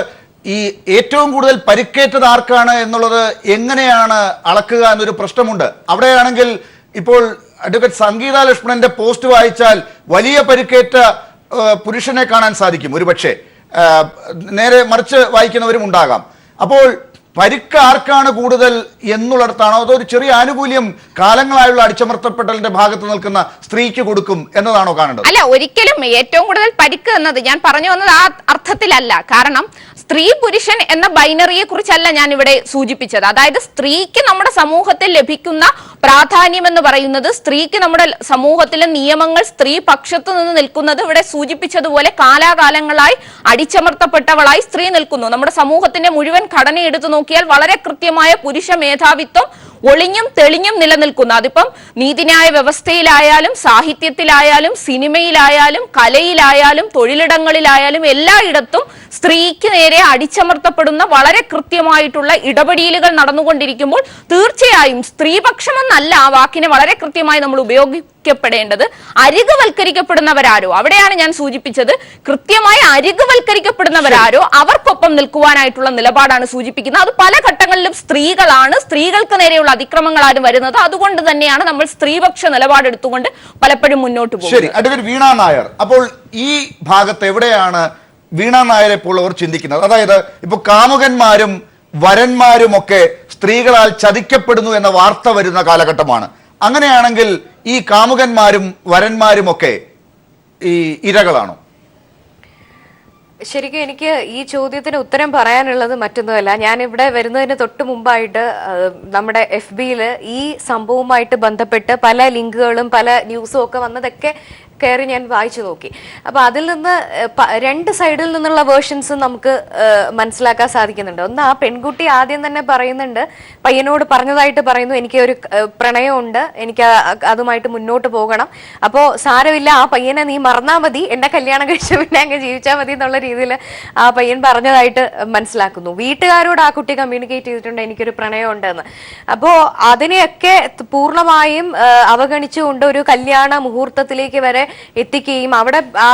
ഈ ഏറ്റവും കൂടുതൽ പരിക്കേറ്റത് ആർക്കാണ് എന്നുള്ളത് എങ്ങനെയാണ് അളക്കുക എന്നൊരു പ്രശ്നമുണ്ട്. അവിടെയാണെങ്കിൽ ഇപ്പോൾ അഡ്വക്കേറ്റ് സംഗീത ലക്ഷ്മണന്റെ പോസ്റ്റ് വായിച്ചാൽ വലിയ പരിക്കേറ്റ പുരുഷനെ കാണാൻ സാധിക്കും, ഒരുപക്ഷെ നേരെ മറിച്ച് വായിക്കുന്നവരും ഉണ്ടാകാം. അപ്പോൾ പരിക്ക് ആർക്കാണ് കൂടുതൽ എന്നുള്ളിടത്താണോ അതോ ഒരു ചെറിയ ആനുകൂല്യം കാലങ്ങളായുള്ള അടിച്ചമർത്തപ്പെട്ടതിന്റെ ഭാഗത്ത് നിൽക്കുന്ന സ്ത്രീക്ക് കൊടുക്കും എന്നതാണോ കാണേണ്ടത്? അല്ല, ഒരിക്കലും ഏറ്റവും കൂടുതൽ പരിക്ക് എന്നത് ഞാൻ പറഞ്ഞു വന്നത് ആ അർത്ഥത്തിലല്ല. കാരണം സ്ത്രീ പുരുഷൻ എന്ന ബൈനറിയെ കുറിച്ചല്ല ഞാൻ ഇവിടെ സൂചിപ്പിച്ചത്. അതായത് സ്ത്രീക്ക് നമ്മുടെ സമൂഹത്തിൽ ലഭിക്കുന്ന പ്രാധാന്യം എന്ന് പറയുന്നത്, സ്ത്രീക്ക് നമ്മുടെ സമൂഹത്തിലെ നിയമങ്ങൾ സ്ത്രീ പക്ഷത്തു നിന്ന് നിൽക്കുന്നത് ഇവിടെ സൂചിപ്പിച്ചതുപോലെ കാലാകാലങ്ങളായി അടിച്ചമർത്തപ്പെട്ടവളായി സ്ത്രീ നിൽക്കുന്നു. നമ്മുടെ സമൂഹത്തിന്റെ മുഴുവൻ ഘടന എടുത്തു നോക്കിയാൽ വളരെ കൃത്യമായ പുരുഷ മേധാവിത്വം ഒളിഞ്ഞും തെളിഞ്ഞും നിലനിൽക്കുന്നു. അതിപ്പം നീതിന്യായ വ്യവസ്ഥയിലായാലും സാഹിത്യത്തിലായാലും സിനിമയിലായാലും കലയിലായാലും തൊഴിലിടങ്ങളിലായാലും എല്ലായിടത്തും സ്ത്രീക്ക് നേരെ അടിച്ചമർത്തപ്പെടുന്ന വളരെ കൃത്യമായിട്ടുള്ള ഇടപെടലുകൾ നടന്നുകൊണ്ടിരിക്കുമ്പോൾ തീർച്ചയായും സ്ത്രീപക്ഷമെന്നല്ല ആ വാക്കിനെ വളരെ കൃത്യമായി നമ്മൾ ഉപയോഗിക്കപ്പെടേണ്ടത്. അരികുവൽക്കരിക്കപ്പെടുന്നവരാരോ, അവിടെയാണ് ഞാൻ സൂചിപ്പിച്ചത്, കൃത്യമായി അരികുവൽക്കരിക്കപ്പെടുന്നവരാരോ അവർക്കൊപ്പം നിൽക്കുവാനായിട്ടുള്ള നിലപാടാണ് സൂചിപ്പിക്കുന്നത്. അത് പല ഘട്ടങ്ങളിലും സ്ത്രീകളാണ്, സ്ത്രീകൾക്ക് നേരെയുള്ള അതിക്രമങ്ങളാണ് വരുന്നത്. അതുകൊണ്ട് തന്നെയാണ് നമ്മൾ സ്ത്രീപക്ഷ നിലപാടെടുത്തുകൊണ്ട് പലപ്പോഴും മുന്നോട്ട് പോകുന്നത്. ശരി, അഡ്വക്കേറ്റ് വീണ നായർ, അപ്പോൾ ഈ ഭാഗത്ത് എവിടെയാണ് വീണ നായരെ പോലുള്ളവർ ചിന്തിക്കുന്നത്? അതായത് ഇപ്പൊ കാമുകന്മാരും വരന്മാരും ഒക്കെ സ്ത്രീകളാൽ ചതിക്കപ്പെടുന്നു എന്ന വാർത്ത വരുന്ന കാലഘട്ടമാണ്. അങ്ങനെയാണെങ്കിൽ ഈ കാമുകന്മാരും വരന്മാരും ഒക്കെ ഈ ഇരകളാണോ? ശരിക്കും എനിക്ക് ഈ ചോദ്യത്തിന് ഉത്തരം പറയാനുള്ളത് മറ്റൊന്നുമല്ല. ഞാൻ ഇവിടെ വരുന്നതിന് തൊട്ട് മുമ്പായിട്ട് നമ്മുടെ FBയിൽ ഈ സംഭവവുമായിട്ട് ബന്ധപ്പെട്ട് പല ലിങ്കുകളും പല ന്യൂസും ഒക്കെ വന്നതൊക്കെ കയറി ഞാൻ വായിച്ചു നോക്കി. അപ്പൊ അതിൽ നിന്ന് രണ്ട് സൈഡിൽ നിന്നുള്ള വേർഷൻസ് നമുക്ക് മനസ്സിലാക്കാൻ സാധിക്കുന്നുണ്ട്. ഒന്ന്, ആ പെൺകുട്ടി ആദ്യം തന്നെ പറയുന്നുണ്ട്, പയ്യനോട് പറഞ്ഞതായിട്ട് പറയുന്നു, എനിക്ക് ഒരു പ്രണയമുണ്ട്, എനിക്ക് അതുമായിട്ട് മുന്നോട്ട് പോകണം, അപ്പോ സാരമില്ല, ആ പയ്യനെ നീ മറന്നാ മതി, എന്നെ കല്യാണം കഴിച്ച പിന്നെ അങ്ങ് ജീവിച്ചാൽ മതി എന്നുള്ള രീതിയിൽ ആ പയ്യൻ പറഞ്ഞതായിട്ട് മനസ്സിലാക്കുന്നു. വീട്ടുകാരോട് ആ കുട്ടി കമ്മ്യൂണിക്കേറ്റ് ചെയ്തിട്ടുണ്ട്, എനിക്കൊരു പ്രണയമുണ്ടെന്ന്. അപ്പോ അതിനെയൊക്കെ പൂർണ്ണമായും അവഗണിച്ചുകൊണ്ട് ഒരു കല്യാണ മുഹൂർത്തത്തിലേക്ക് വരെ എത്തിക്കുകയും അവിടെ ആ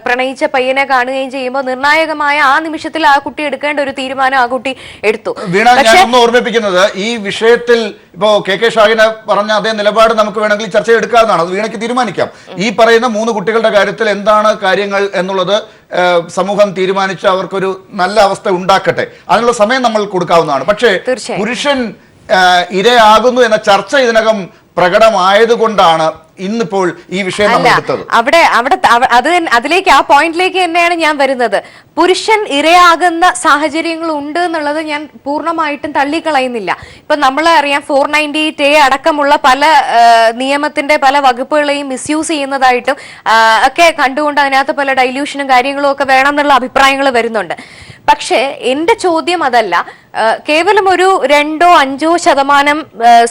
പ്രണയിച്ച പയ്യനെ കാണുകയും ചെയ്യുമ്പോൾ നിർണായകമായ ആ നിമിഷത്തിൽ ആ കുട്ടി എടുക്കേണ്ട ഒരു തീരുമാനം ആ കുട്ടി എടുത്തു. വീണ, ഞാനൊന്ന് ഓർമ്മിപ്പിക്കുന്നത്, ഈ വിഷയത്തിൽ ഇപ്പോ കെ ഷാഹിന പറഞ്ഞ അതേ നിലപാട് നമുക്ക് വേണമെങ്കിൽ ചർച്ച എടുക്കാവുന്നതാണ്. അത് വീണയ്ക്ക് തീരുമാനിക്കാം. ഈ പറയുന്ന 3 കുട്ടികളുടെ കാര്യത്തിൽ എന്താണ് കാര്യങ്ങൾ എന്നുള്ളത് സമൂഹം തീരുമാനിച്ച് അവർക്കൊരു നല്ല അവസ്ഥ ഉണ്ടാക്കട്ടെ, അതിനുള്ള സമയം നമ്മൾ കൊടുക്കാവുന്നതാണ്. പക്ഷേ പുരുഷൻ ഇരയാകുന്നു എന്ന ചർച്ച ഇതിനകം പ്രകടമായതുകൊണ്ടാണ് ഇന്നിപ്പോൾ ഈ വിഷയം നമ്മൾ എടുത്തത്. അതിലേക്ക് ആ പോയിന്റിലേക്ക് തന്നെയാണ് ഞാൻ വരുന്നത്. പുരുഷൻ ഇരയാകുന്ന സാഹചര്യങ്ങൾ ഉണ്ട് എന്നുള്ളത് ഞാൻ പൂർണ്ണമായിട്ടും തള്ളിക്കളയുന്നില്ല. ഇപ്പൊ നമ്മൾ അറിയാം 498A അടക്കമുള്ള പല നിയമത്തിന്റെ പല വകുപ്പുകളെയും മിസ്യൂസ് ചെയ്യുന്നതായിട്ടും ഒക്കെ കണ്ടുകൊണ്ട് അതിനകത്ത് പല ഡൈല്യൂഷനും കാര്യങ്ങളും ഒക്കെ വേണം എന്നുള്ള അഭിപ്രായങ്ങൾ വരുന്നുണ്ട്. പക്ഷേ എന്റെ ചോദ്യം അതല്ല. കേവലം ഒരു 2-5%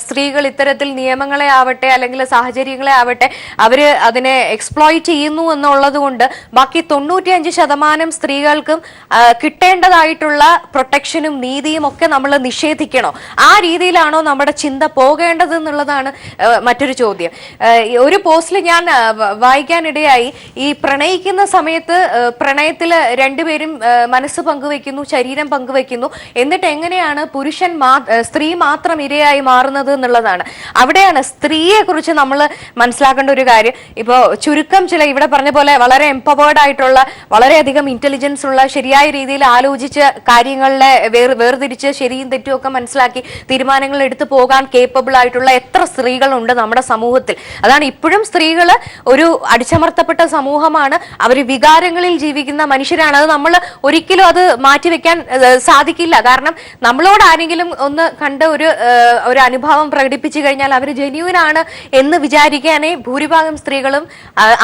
സ്ത്രീകൾ ഇത്തരത്തിൽ നിയമങ്ങളെ ആവട്ടെ അല്ലെങ്കിൽ സാഹചര്യങ്ങളെ ആവട്ടെ അവര് അതിനെ എക്സ്പ്ലോയിറ്റ് ചെയ്യുന്നു എന്നുള്ളത് കൊണ്ട് ബാക്കി 95% സ്ത്രീകൾക്കും കിട്ടേണ്ടതായിട്ടുള്ള പ്രൊട്ടക്ഷനും നീതിയും ഒക്കെ നമ്മൾ നിഷേധിക്കണോ? ആ രീതിയിലാണോ നമ്മുടെ ചിന്ത പോകേണ്ടത് എന്നുള്ളതാണ് മറ്റൊരു ചോദ്യം. ഒരു പോസ്റ്റിൽ ഞാൻ വായിക്കാനിടയായി, ഈ പ്രണയിക്കുന്ന സമയത്ത് പ്രണയത്തിൽ രണ്ടുപേരും മനസ്സ് പങ്കുവെക്കുന്നു, ശരീരം പങ്കുവെക്കുന്നു, എന്നിട്ട് എങ്ങനെയാണ് സ്ത്രീ മാത്രം ഇരയായി മാറുന്നത് എന്നുള്ളതാണ്. അവിടെയാണ് സ്ത്രീയെ കുറിച്ച് നമ്മൾ മനസ്സിലാക്കേണ്ട ഒരു കാര്യം. ഇപ്പോ ചുരുക്കം ചില ഇവിടെ പറഞ്ഞ പോലെ വളരെ എംപവേർഡ് ആയിട്ടുള്ള, വളരെയധികം ഇന്റലിജൻസ് ഉള്ള, ശരിയായ രീതിയിൽ ആലോചിച്ച് കാര്യങ്ങളെ വേർതിരിച്ച് ശരിയും തെറ്റും ഒക്കെ മനസ്സിലാക്കി തീരുമാനങ്ങൾ എടുത്തു പോകാൻ കേപ്പബിൾ ആയിട്ടുള്ള എത്ര സ്ത്രീകളുണ്ട് നമ്മുടെ സമൂഹത്തിൽ. അതാണ് ഇപ്പോഴും സ്ത്രീകൾ ഒരു അടിച്ചമർത്തപ്പെട്ട സമൂഹമാണ്. അവർ വികാരങ്ങളിൽ ജീവിക്കുന്ന മനുഷ്യരാണ്. അത് നമ്മൾ ഒരിക്കലും അത് മാറ്റിവെക്കാൻ സാധിക്കില്ല. കാരണം നമ്മളോട് ആരെങ്കിലും ഒന്ന് കണ്ട് ഒരു അനുഭവം പ്രകടിപ്പിച്ചു കഴിഞ്ഞാൽ അവർ ജെന്യൂൻ ആണ് എന്ന് വിചാരിക്കാനേ ഭൂരിഭാഗം സ്ത്രീകളും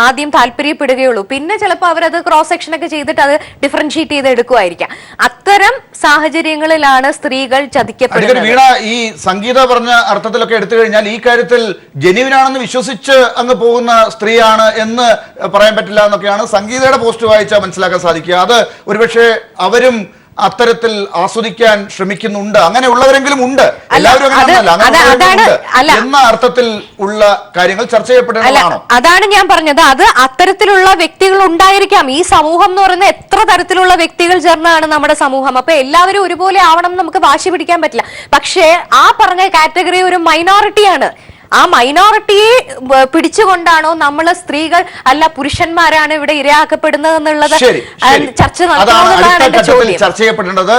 ആദ്യം താല്പര്യപ്പെടുകയുള്ളൂ. പിന്നെ ചിലപ്പോൾ അവരത് ക്രോസ് സെക്ഷൻ ഒക്കെ ചെയ്തിട്ട് അത് ഡിഫറൻഷിയേറ്റ് ചെയ്ത് എടുക്കുമായിരിക്കാം. അത്തരം സാഹചര്യങ്ങളിലാണ് സ്ത്രീകൾ ചതിക്കപ്പെടുന്നത്. വീണ, ഈ സംഗീത പറഞ്ഞ അർത്ഥത്തിലൊക്കെ എടുത്തു കഴിഞ്ഞാൽ ഈ കാര്യത്തിൽ ജെന്യൂൻ ആണെന്ന് വിശ്വസിച്ച് അങ്ങ് പോകുന്ന സ്ത്രീയാണ് എന്ന് പറയാൻ പറ്റില്ല എന്നൊക്കെയാണ് സംഗീതയുടെ പോസ്റ്റ് വായിച്ചാൽ മനസ്സിലാക്കാൻ സാധിക്കുക. അത് ഒരുപക്ഷെ അവരും അത്തരത്തിൽ ആസ്വദിക്കാൻ ശ്രമിക്കുന്നുണ്ട്. അങ്ങനെയുള്ളവരെങ്കിലും ഉണ്ട്, എല്ലാവരും എന്ന അർത്ഥത്തിൽ ഉള്ള കാര്യങ്ങൾ ചർച്ച ചെയ്യപ്പെടേണ്ടതാണോ? അതാണ് ഞാൻ പറഞ്ഞത്. അത് അത്തരത്തിലുള്ള വ്യക്തികൾ ഉണ്ടായിരിക്കാം. ഈ സമൂഹം എന്ന് പറയുന്ന എത്ര തരത്തിലുള്ള വ്യക്തികൾ ചേർന്നാണ് നമ്മുടെ സമൂഹം. അപ്പൊ എല്ലാവരും ഒരുപോലെ ആവണം നമുക്ക് വാശി പിടിക്കാൻ പറ്റില്ല. പക്ഷേ ആ പറഞ്ഞ കാറ്റഗറി ഒരു മൈനോറിറ്റിയാണ്. ആ മൈനോറിറ്റിയെ പിടിച്ചുകൊണ്ടാണോ നമ്മൾ സ്ത്രീകൾ അല്ല പുരുഷന്മാരാണ് ഇവിടെ ഇരയാക്കപ്പെടുന്നത് എന്നുള്ളത് ചർച്ച ചെയ്യപ്പെടേണ്ടത്.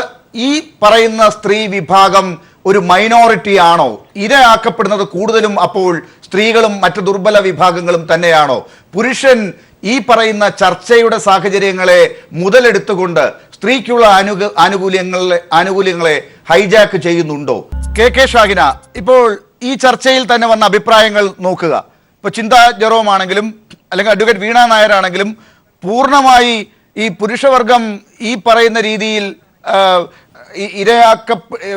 ഈ പറയുന്ന സ്ത്രീ വിഭാഗം ഒരു മൈനോറിറ്റി ആണോ? ഇരയാക്കപ്പെടുന്നത് കൂടുതലും അപ്പോൾ സ്ത്രീകളും മറ്റു ദുർബല വിഭാഗങ്ങളും തന്നെയാണോ? പുരുഷൻ ഈ പറയുന്ന ചർച്ചയുടെ സാഹചര്യങ്ങളെ മുതലെടുത്തുകൊണ്ട് സ്ത്രീക്കുള്ള ആനുകൂല്യങ്ങളെ ഹൈജാക്ക് ചെയ്യുന്നുണ്ടോ? കെ ഷാഹിന, ഇപ്പോൾ ഈ ചർച്ചയിൽ തന്നെ വന്ന അഭിപ്രായങ്ങൾ നോക്കുക. ഇപ്പൊ ചിന്ത ജെറോം ആണെങ്കിലും അല്ലെങ്കിൽ അഡ്വക്കേറ്റ് വീണ നായർ ആണെങ്കിലും പൂർണ്ണമായി ഈ പുരുഷവർഗം ഈ പറയുന്ന രീതിയിൽ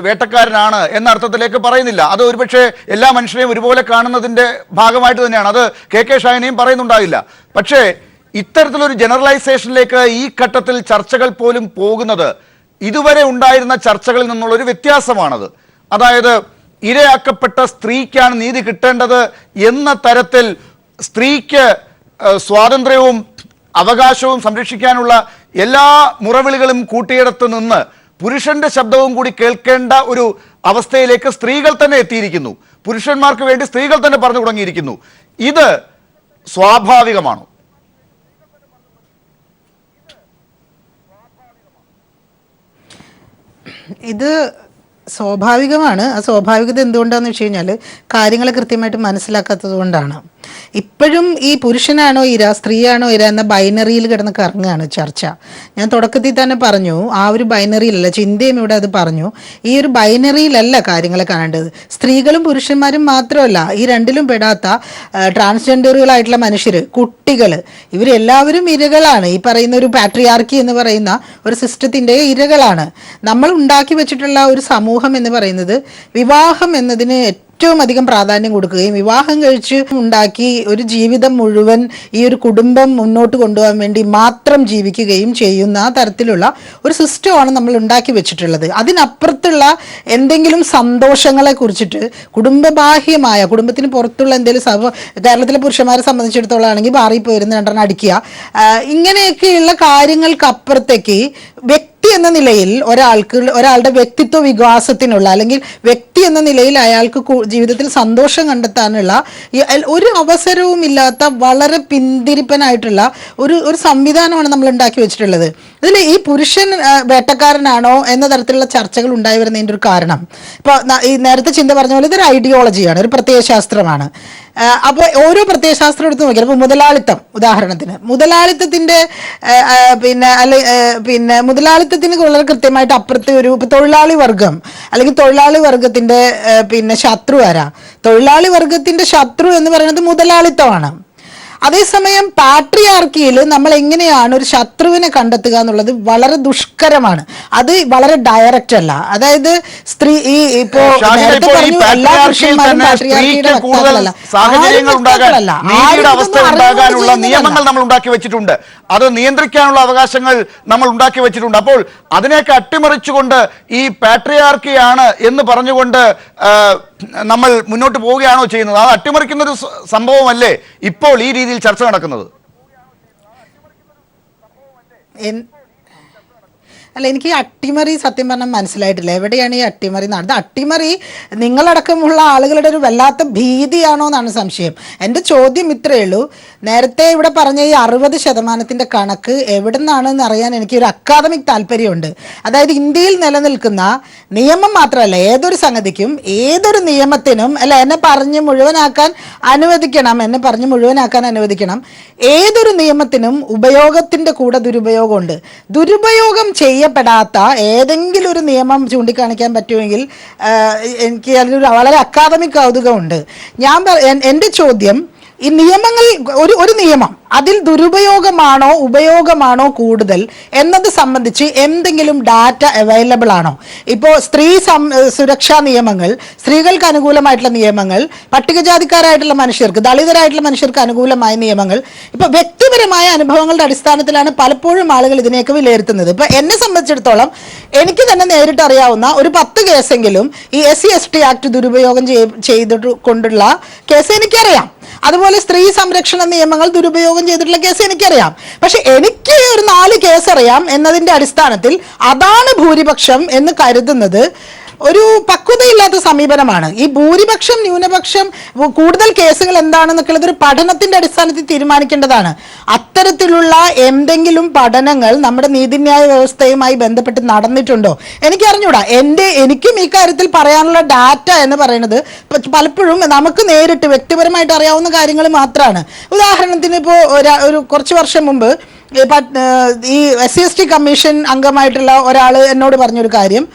വേട്ടക്കാരനാണ് എന്ന അർത്ഥത്തിലേക്ക് പറയുന്നില്ല. അത് ഒരുപക്ഷെ എല്ലാ മനുഷ്യരെയും ഒരുപോലെ കാണുന്നതിന്റെ ഭാഗമായിട്ട് തന്നെയാണ്. അത് കെ ഷാഹിനയും പറയുന്നുണ്ടാവില്ല. പക്ഷേ ഇത്തരത്തിലൊരു ജനറലൈസേഷനിലേക്ക് ഈ ഘട്ടത്തിൽ ചർച്ചകൾ പോലും പോകുന്നത് ഇതുവരെ ഉണ്ടായിരുന്ന ചർച്ചകളിൽ നിന്നുള്ളൊരു വ്യത്യാസമാണത്. അതായത് ഇരയാക്കപ്പെട്ട സ്ത്രീക്കാണ് നീതി കിട്ടേണ്ടത് എന്ന തരത്തിൽ സ്ത്രീക്ക് സ്വാതന്ത്ര്യവും അവകാശവും സംരക്ഷിക്കാനുള്ള എല്ലാ മുറവിളികളും കൂട്ടിയിടത്ത് നിന്ന് പുരുഷന്റെ ശബ്ദവും കൂടി കേൾക്കേണ്ട ഒരു അവസ്ഥയിലേക്ക് സ്ത്രീകൾ തന്നെ എത്തിയിരിക്കുന്നു. പുരുഷന്മാർക്ക് വേണ്ടി സ്ത്രീകൾ തന്നെ പറഞ്ഞു തുടങ്ങിയിരിക്കുന്നു. ഇത് സ്വാഭാവികമാണോ? ഇത് സ്വാഭാവികമാണ്. ആ സ്വാഭാവികത എന്തുകൊണ്ടാണെന്ന് വെച്ച് കഴിഞ്ഞാൽ കാര്യങ്ങൾ കൃത്യമായിട്ട് മനസ്സിലാക്കാത്തത് കൊണ്ടാണ്. ഇപ്പോഴും ഈ പുരുഷനാണോ ഇര സ്ത്രീയാണോ ഇര എന്ന ബൈനറിയിൽ കിടന്ന് കറങ്ങുകയാണ് ചർച്ച. ഞാൻ തുടക്കത്തിൽ തന്നെ പറഞ്ഞു, ആ ഒരു ബൈനറിയിലല്ല, ചിന്തയും ഇവിടെ അത് പറഞ്ഞു, ഈ ഒരു ബൈനറിയിലല്ല കാര്യങ്ങളെ കാണേണ്ടത്. സ്ത്രീകളും പുരുഷന്മാരും മാത്രമല്ല, ഈ രണ്ടിലും പെടാത്ത ട്രാൻസ്ജെൻഡറുകളായിട്ടുള്ള മനുഷ്യർ, കുട്ടികൾ, ഇവരെല്ലാവരും ഇരകളാണ്. ഈ പറയുന്ന ഒരു പാട്രിയാർക്കി എന്ന് പറയുന്ന ഒരു സിസ്റ്റത്തിൻ്റെ ഇരകളാണ്. നമ്മൾ ഉണ്ടാക്കി വെച്ചിട്ടുള്ള ഒരു സമൂഹം എന്ന് പറയുന്നത് വിവാഹം എന്നതിന് ഏറ്റവും അധികം പ്രാധാന്യം കൊടുക്കുകയും വിവാഹം കഴിച്ച് ഉണ്ടാക്കി ഒരു ജീവിതം മുഴുവൻ ഈ ഒരു കുടുംബം മുന്നോട്ട് കൊണ്ടുപോകാൻ വേണ്ടി മാത്രം ജീവിക്കുകയും ചെയ്യുന്ന തരത്തിലുള്ള ഒരു സിസ്റ്റമാണ് നമ്മൾ ഉണ്ടാക്കി വെച്ചിട്ടുള്ളത്. അതിനപ്പുറത്തുള്ള എന്തെങ്കിലും സന്തോഷങ്ങളെ കുറിച്ചിട്ട് കുടുംബബാഹ്യമായ, കുടുംബത്തിന് പുറത്തുള്ള എന്തെങ്കിലും കേരളത്തിലെ പുരുഷന്മാരെ സംബന്ധിച്ചിടത്തോളം ആണെങ്കിൽ ബാറിൽ പോയിരുന്ന് രണ്ടെണ്ണം അടിക്കുക, ഇങ്ങനെയൊക്കെയുള്ള കാര്യങ്ങൾക്കപ്പുറത്തേക്ക് വ്യക്തി എന്ന നിലയിൽ ഒരാളുടെ വ്യക്തിത്വ വികാസത്തിനുള്ള, അല്ലെങ്കിൽ വ്യക്തി എന്ന നിലയിൽ അയാൾക്ക് ജീവിതത്തിൽ സന്തോഷം കണ്ടെത്താനുള്ള ഒരു അവസരവും ഇല്ലാത്ത വളരെ പിന്തിരിപ്പനായിട്ടുള്ള ഒരു സംവിധാനമാണ് നമ്മൾ ഉണ്ടാക്കി വെച്ചിട്ടുള്ളത്. ഇതിൽ ഈ പുരുഷൻ വേട്ടക്കാരനാണോ എന്ന തരത്തിലുള്ള ചർച്ചകൾ ഉണ്ടായി വരുന്നതിൻ്റെ ഒരു കാരണം, ഇപ്പോൾ ഈ നേരത്തെ ചിന്ത പറഞ്ഞ പോലെ ഇതൊരു ഐഡിയോളജിയാണ്, ഒരു പ്രത്യയശാസ്ത്രമാണ്. അപ്പോൾ ഓരോ പ്രത്യയശാസ്ത്രം എടുത്ത് നോക്കിയാൽ, ഇപ്പോൾ മുതലാളിത്തം ഉദാഹരണത്തിന്, മുതലാളിത്തത്തിൻ്റെ പിന്നെ മുതലാളിത്തത്തിന് വളരെ കൃത്യമായിട്ട് അപ്പുറത്തെ ഒരു തൊഴിലാളി വർഗം അല്ലെങ്കിൽ തൊഴിലാളി വർഗത്തിൻ്റെ പിന്നെ ശത്രു ആരാ? തൊഴിലാളി വർഗത്തിൻ്റെ ശത്രു എന്ന് പറയുന്നത് മുതലാളിത്തമാണ്. അതേസമയം പാട്രിയാർക്കിയിൽ നമ്മൾ എങ്ങനെയാണ് ഒരു ശത്രുവിനെ കണ്ടെത്തുക എന്നുള്ളത് വളരെ ദുഷ്കരമാണ്. അത് വളരെ ഡയറക്റ്റ് അല്ല. അതായത് സ്ത്രീ ഇപ്പോ നേരത്തെ പറഞ്ഞു എല്ലാ പുരുഷന്മാരും പാട്രിയാർക്കിയുടെ വക്താക്കളല്ല, നിയമങ്ങൾ നമ്മൾ ഉണ്ടാക്കി വെച്ചിട്ടുണ്ട്, അത് നിയന്ത്രിക്കാനുള്ള അവകാശങ്ങൾ നമ്മൾ ഉണ്ടാക്കി വെച്ചിട്ടുണ്ട്. അപ്പോൾ അതിനെയൊക്കെ അട്ടിമറിച്ചുകൊണ്ട് ഈ പാട്രിയാർക്കിയാണ് എന്ന് പറഞ്ഞുകൊണ്ട് നമ്മൾ മുന്നോട്ട് പോവുകയാണോ ചെയ്യുന്നത്? അത് അട്ടിമറിക്കുന്ന ഒരു സംഭവമല്ലേ ഇപ്പോൾ ഈ രീതിയിൽ ചർച്ച നടക്കുന്നത്? അല്ല, എനിക്ക് ഈ അട്ടിമറി സത്യം പറഞ്ഞാൽ മനസ്സിലായിട്ടില്ല. എവിടെയാണ് ഈ അട്ടിമറി നടന്നത്? അട്ടിമറി നിങ്ങളടക്കമുള്ള ആളുകളുടെ ഒരു വല്ലാത്ത ഭീതിയാണോ എന്നാണ് സംശയം. എൻ്റെ ചോദ്യം ഇത്രയേ ഉള്ളൂ. നേരത്തെ ഇവിടെ പറഞ്ഞ ഈ 60% കണക്ക് എവിടെ നിന്നാണെന്ന് അറിയാൻ എനിക്കൊരു അക്കാദമിക് താല്പര്യമുണ്ട്. അതായത് ഇന്ത്യയിൽ നിലനിൽക്കുന്ന നിയമം മാത്രമല്ല, ഏതൊരു സംഗതിക്കും ഏതൊരു നിയമത്തിനും എന്നെ പറഞ്ഞ് മുഴുവനാക്കാൻ അനുവദിക്കണം. ഏതൊരു നിയമത്തിനും ഉപയോഗത്തിൻ്റെ കൂടെ ദുരുപയോഗമുണ്ട്. ദുരുപയോഗം ചെയ്യപ്പെടാത്ത ഏതെങ്കിലും ഒരു നിയമം ചൂണ്ടിക്കാണിക്കാൻ പറ്റുമെങ്കിൽ എനിക്ക് അതിലൊരു വളരെ അക്കാദമിക് കൗതുകമുണ്ട്. എൻ്റെ ചോദ്യം, ഈ നിയമങ്ങൾ ഒരു നിയമം അതിൽ ദുരുപയോഗമാണോ ഉപയോഗമാണോ കൂടുതൽ എന്നത് സംബന്ധിച്ച് എന്തെങ്കിലും ഡാറ്റ അവൈലബിൾ ആണോ? ഇപ്പോൾ സ്ത്രീ സുരക്ഷാ നിയമങ്ങൾ, സ്ത്രീകൾക്ക് അനുകൂലമായിട്ടുള്ള നിയമങ്ങൾ, പട്ടികജാതിക്കാരായിട്ടുള്ള മനുഷ്യർക്ക്, ദളിതരായിട്ടുള്ള മനുഷ്യർക്ക് അനുകൂലമായ നിയമങ്ങൾ, ഇപ്പോൾ വ്യക്തിപരമായ അനുഭവങ്ങളുടെ അടിസ്ഥാനത്തിലാണ് പലപ്പോഴും ആളുകൾ ഇതിനെയൊക്കെ വിലയിരുത്തുന്നത്. ഇപ്പോൾ എന്നെ സംബന്ധിച്ചിടത്തോളം എനിക്ക് തന്നെ നേരിട്ട് അറിയാവുന്ന ഒരു 10 കേസെങ്കിലും ഈ SC/ST ആക്ട് ദുരുപയോഗം ചെയ്തുകൊണ്ടുള്ള കേസ് എനിക്കറിയാം. അതുപോലെ സ്ത്രീ സംരക്ഷണ നിയമങ്ങൾ ദുരുപയോഗം ചെയ്തിട്ടുള്ള കേസ് എനിക്കറിയാം. പക്ഷെ എനിക്ക് ഒരു 4 കേസ് അറിയാം എന്നതിൻ്റെ അടിസ്ഥാനത്തിൽ അതാണ് ഭൂരിപക്ഷം എന്ന് കരുതുന്നത് ഒരു പക്വതയില്ലാത്ത സമീപനമാണ്. ഈ ഭൂരിപക്ഷം ന്യൂനപക്ഷം കൂടുതൽ കേസുകൾ എന്താണെന്നൊക്കെ ഉള്ളത് ഒരു പഠനത്തിന്റെ അടിസ്ഥാനത്തിൽ തീരുമാനിക്കേണ്ടതാണ്. അത്തരത്തിലുള്ള എന്തെങ്കിലും പഠനങ്ങൾ നമ്മുടെ നീതിന്യായ വ്യവസ്ഥയുമായി ബന്ധപ്പെട്ട് നടന്നിട്ടുണ്ടോ എനിക്ക് അറിഞ്ഞൂടാ. എനിക്കും ഈ കാര്യത്തിൽ പറയാനുള്ള ഡാറ്റ എന്ന് പറയുന്നത് പലപ്പോഴും നമുക്ക് നേരിട്ട് വ്യക്തിപരമായിട്ട് അറിയാവുന്ന കാര്യങ്ങൾ മാത്രമാണ്. ഉദാഹരണത്തിന് ഇപ്പോൾ ഒരു കുറച്ച് വർഷം മുമ്പ് ഈ SC/ST കമ്മീഷൻ അംഗമായിട്ടുള്ള ഒരാൾ എന്നോട് പറഞ്ഞൊരു കാര്യം,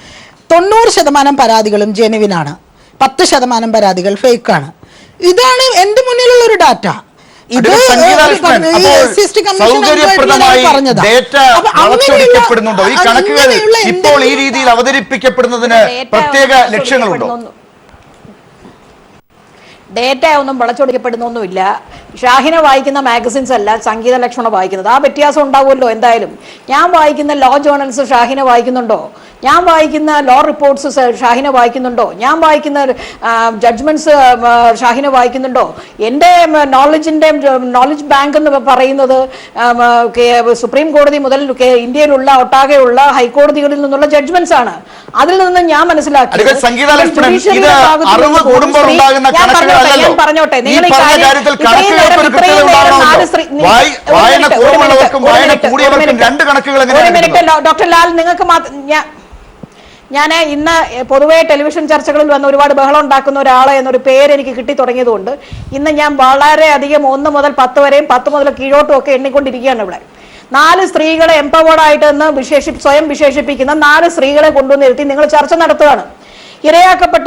90% പരാതികളും ജെനുവിനാണ്, 10% പരാതികൾ ഫേക്കാണ്. ഇതാണ് എൻ്റെ മുന്നിലുള്ള ഒരു ഡാറ്റ. ഇത് SC/ST കമ്മീഷൻ പറഞ്ഞത്. ഈ കണക്കുകൾ ഇപ്പോൾ ഈ രീതിയിൽ അവതരിപ്പിക്കപ്പെടുന്നതിന് പ്രത്യേക ലക്ഷ്യങ്ങളുണ്ടോ? ഡേറ്റ ഒന്നും വളച്ചൊടിക്കപ്പെടുന്നൊന്നുമില്ല. ഷാഹിന വായിക്കുന്ന മാഗസിൻസ് അല്ല സംഗീത ലക്ഷ്മണ വായിക്കുന്നത്. ആ വ്യത്യാസം ഉണ്ടാവുമല്ലോ എന്തായാലും. ഞാൻ വായിക്കുന്ന ലോ ജേർണൽസ് ഷാഹിന വായിക്കുന്നുണ്ടോ? ഞാൻ വായിക്കുന്ന ലോ റിപ്പോർട്ട്സ് ഷാഹിന വായിക്കുന്നുണ്ടോ? ഞാൻ വായിക്കുന്ന ജഡ്ജ്മെന്റ്സ് ഷാഹിന വായിക്കുന്നുണ്ടോ? എൻ്റെ നോളജ് ബാങ്ക് എന്ന് പറയുന്നത് സുപ്രീം കോടതി മുതൽ ഇന്ത്യയിലുള്ള ഒട്ടാകെയുള്ള ഹൈക്കോടതികളിൽ നിന്നുള്ള ജഡ്ജ്മെന്റ്സ് ആണ്. അതിൽ നിന്ന് ഞാൻ മനസ്സിലാക്കി പറഞ്ഞോട്ടെ, നിങ്ങൾ ഡോക്ടർ ലാൽ, നിങ്ങൾക്ക് ഞാൻ ഇന്ന് പൊതുവെ ടെലിവിഷൻ ചർച്ചകളിൽ വന്ന് ഒരുപാട് ബഹളം ഉണ്ടാക്കുന്ന ഒരാളെ എന്നൊരു പേര് എനിക്ക് കിട്ടി തുടങ്ങിയതുകൊണ്ട് ഇന്ന് ഞാൻ വളരെയധികം 1 മുതൽ 10 വരെയും 10 മുതൽ കീഴോട്ടും ഒക്കെ എണ്ണിക്കൊണ്ടിരിക്കുകയാണ്. ഇവിടെ 4 സ്ത്രീകളെ എംപവേർഡ് ആയിട്ടെന്ന് സ്വയം വിശേഷിപ്പിക്കുന്ന 4 സ്ത്രീകളെ കൊണ്ടുവന്നിരുത്തി നിങ്ങൾ ചർച്ച നടത്തുകയാണ്. ഇരയാക്കപ്പെട്ട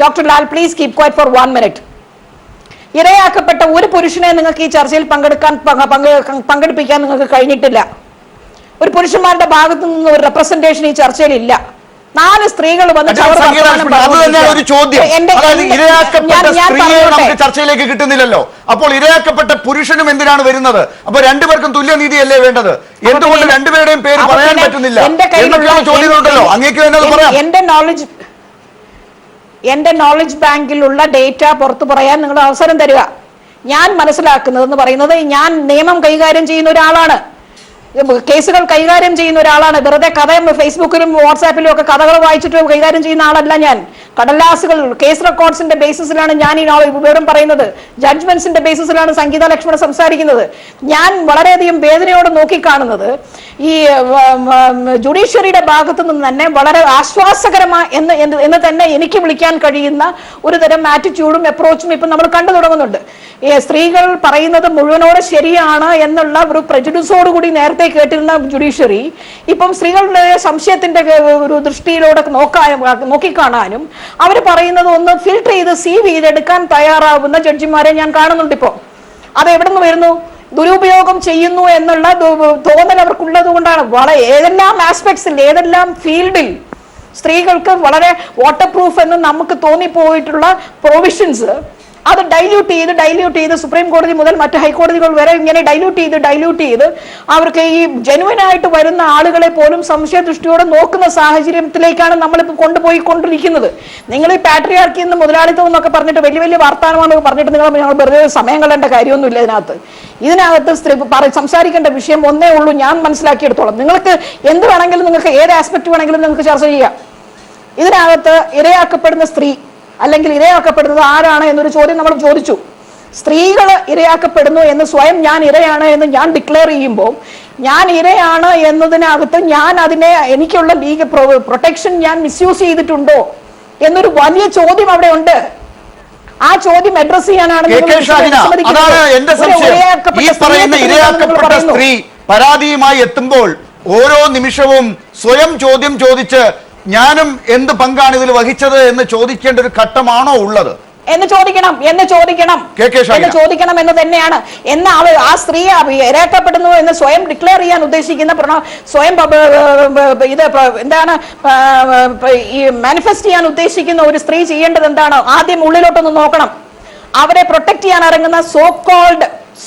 doctor Lal please keep quiet for 1 minute. ഇരയാക്കപ്പെട്ട ഒരു പുരുഷനെ നിങ്ങൾക്ക് ഈ ചർച്ചയിൽ പങ്കെടുപ്പിക്കാൻ നിങ്ങൾക്ക് കഴിഞ്ഞിട്ടില്ല. ഒരു പുരുഷന്മാരുടെ ഭാഗത്തു നിന്ന് ഒരു റെപ്രസെന്റേഷൻ ഈ ചർച്ചയിൽ ഇല്ല. 4 സ്ത്രീകൾ വന്ന് ഒരു ചോദ്യം, ഇരയാക്കപ്പെട്ട സ്ത്രീയെ നമുക്ക് ചർച്ചയിലേക്ക് കിട്ടുന്നില്ലല്ലോ. അപ്പോൾ ഇരയാക്കപ്പെട്ട പുരുഷനും എന്തിനാണ് വരുന്നത്? അപ്പൊ രണ്ടുപേർക്കും തുല്യനീതിയല്ലേ വേണ്ടത്? എന്തുകൊണ്ട് രണ്ടുപേരുടെയും പേര് പറയാൻ പറ്റുന്നില്ല എന്നൊക്കെയുള്ള ചോദ്യങ്ങളുണ്ടല്ലോ. അങ്ങേക്ക് വേണ്ടത് പറയാം. എന്റെ നോളജ് ബാങ്കിലുള്ള ഡേറ്റ പുറത്തു പറയാൻ നിങ്ങൾ അവസരം തരിക. ഞാൻ മനസ്സിലാക്കുന്നതെന്ന് പറയുന്നത്, ഞാൻ നിയമം കൈകാര്യം ചെയ്യുന്ന ഒരാളാണ്, കേസുകൾ കൈകാര്യം ചെയ്യുന്ന ഒരാളാണ്. വെറുതെ കഥ ഫേസ്ബുക്കിലും വാട്സാപ്പിലും ഒക്കെ കഥകൾ വായിച്ചിട്ട് കൈകാര്യം ചെയ്യുന്ന ആളല്ല ഞാൻ. കടലാസുകൾ, കേസ് റെക്കോർഡ്സിന്റെ ബേസിസിലാണ് ഞാൻ ഈ വിവരം പറയുന്നത്. ജഡ്ജ്മെന്റ്സിന്റെ ബേസിസിലാണ് സംഗീത ലക്ഷ്മണൻ സംസാരിക്കുന്നത്. ഞാൻ വളരെയധികം വേദനയോടെ നോക്കിക്കാണുന്നത് ഈ ജുഡീഷ്യറിയുടെ ഭാഗത്തു നിന്ന് തന്നെ വളരെ ആശ്വാസകരമായ എന്ന് തന്നെ എനിക്ക് വിളിക്കാൻ കഴിയുന്ന ഒരു തരം ആറ്റിറ്റ്യൂഡും അപ്രോച്ചും ഇപ്പം നമ്മൾ കണ്ടു തുടങ്ങുന്നുണ്ട്. സ്ത്രീകൾ പറയുന്നത് മുഴുവനോടെ ശരിയാണ് എന്നുള്ള ഒരു പ്രജുഡിസോട് കൂടി നേരത്തെ കേട്ടിരുന്ന ജുഡീഷ്യറി ഇപ്പം സ്ത്രീകളുടെ സംശയത്തിന്റെ ഒരു ദൃഷ്ടിയിലൂടെ നോക്കിക്കാണാനും അവർ പറയുന്നത് ഒന്ന് ഫിൽട്ടർ ചെയ്ത് സീവ് ചെയ്തെടുക്കാൻ തയ്യാറാവുന്ന ജഡ്ജിമാരെ ഞാൻ കാണുന്നുണ്ട്. ഇപ്പോൾ അത് എവിടെ നിന്ന് വരുന്നു? ദുരുപയോഗം ചെയ്യുന്നു എന്നുള്ള തോന്നൽ അവർക്കുള്ളത് കൊണ്ടാണ്. ഏതെല്ലാം ആസ്പെക്ട്സിൽ, ഏതെല്ലാം ഫീൽഡിൽ സ്ത്രീകൾക്ക് വളരെ വാട്ടർ പ്രൂഫ് എന്ന് നമുക്ക് തോന്നിപ്പോയിട്ടുള്ള പ്രൊവിഷൻസ് അത് ഡൈല്യൂട്ട് ചെയ്ത് സുപ്രീം കോടതി മുതൽ മറ്റ് ഹൈക്കോടതികൾ വരെ ഇങ്ങനെ ഡൈല്യൂട്ട് ചെയ്ത് അവർക്ക് ഈ ജെനുവിൻ ആയിട്ട് വരുന്ന ആളുകളെ പോലും സംശയദൃഷ്ടിയോടെ നോക്കുന്ന സാഹചര്യത്തിലേക്കാണ് നമ്മളിപ്പോൾ കൊണ്ടുപോയിക്കൊണ്ടിരിക്കുന്നത്. നിങ്ങൾ ഈ പാട്രിയാർക്കി എന്ന് മുതലാളിത്തം എന്നൊക്കെ പറഞ്ഞിട്ട് വലിയ വലിയ വാർത്താനമാണ് പറഞ്ഞിട്ട് ഞങ്ങൾ വെറുതെ സമയം കളയേണ്ട കാര്യമൊന്നുമില്ല. ഇതിനകത്ത് സംസാരിക്കേണ്ട വിഷയം ഒന്നേ ഉള്ളൂ. ഞാൻ മനസ്സിലാക്കിയെടുത്തോളം നിങ്ങൾക്ക് എന്ത് വേണമെങ്കിലും, നിങ്ങൾക്ക് ഏത് ആസ്പെക്ട് വേണമെങ്കിലും നിങ്ങൾക്ക് ചർച്ച ചെയ്യാം. ഇതിനകത്ത് ഇരയാക്കപ്പെടുന്ന സ്ത്രീ അല്ലെങ്കിൽ ഇരയാക്കപ്പെടുന്നത് ആരാണ് എന്നൊരു ചോദ്യം നമ്മൾ ചോദിച്ചു. സ്ത്രീകൾ ഇരയാക്കപ്പെടുന്നു എന്ന് സ്വയം ഞാൻ ഇരയാണ് എന്ന് ഞാൻ ഡിക്ലെയർ ചെയ്യുമ്പോൾ, ഞാൻ ഇരയാണ് എന്നതിനകത്ത് ഞാൻ അതിനെ എനിക്കുള്ള ലീഗൽ പ്രൊട്ടക്ഷൻ ഞാൻ മിസ്യൂസ് ചെയ്തിട്ടുണ്ടോ എന്നൊരു വലിയ ചോദ്യം അവിടെ ഉണ്ട്. ആ ചോദ്യം അഡ്രസ് ചെയ്യാനാണ് സ്ത്രീ പരാതിയുമായി എത്തുമ്പോൾ ഓരോ നിമിഷവും സ്വയം ചോദ്യം ചോദിച്ച് ഞാനും എന്ത് പങ്കാണ് ഇതിൽ വഹിച്ചത് എന്ന് ചോദിക്കേണ്ട ഒരു ഘട്ടമാണോ ഉള്ളത് എന്ന് ചോദിക്കണം എന്ന് തന്നെയാണ്. ആ സ്ത്രീ ഇരയാക്കപ്പെടുന്നു എന്ന് സ്വയം ഡിക്ലെയർ ചെയ്യാൻ ഉദ്ദേശിക്കുന്ന, സ്വയം എന്താണ് ഈ മാനിഫെസ്റ്റ് ചെയ്യാൻ ഉദ്ദേശിക്കുന്ന ഒരു സ്ത്രീ ചെയ്യേണ്ടത് എന്താണ്? ആദ്യം ഉള്ളിലോട്ടൊന്ന് നോക്കണം. അവരെ പ്രൊട്ടക്ട് ചെയ്യാൻ ഇറങ്ങുന്ന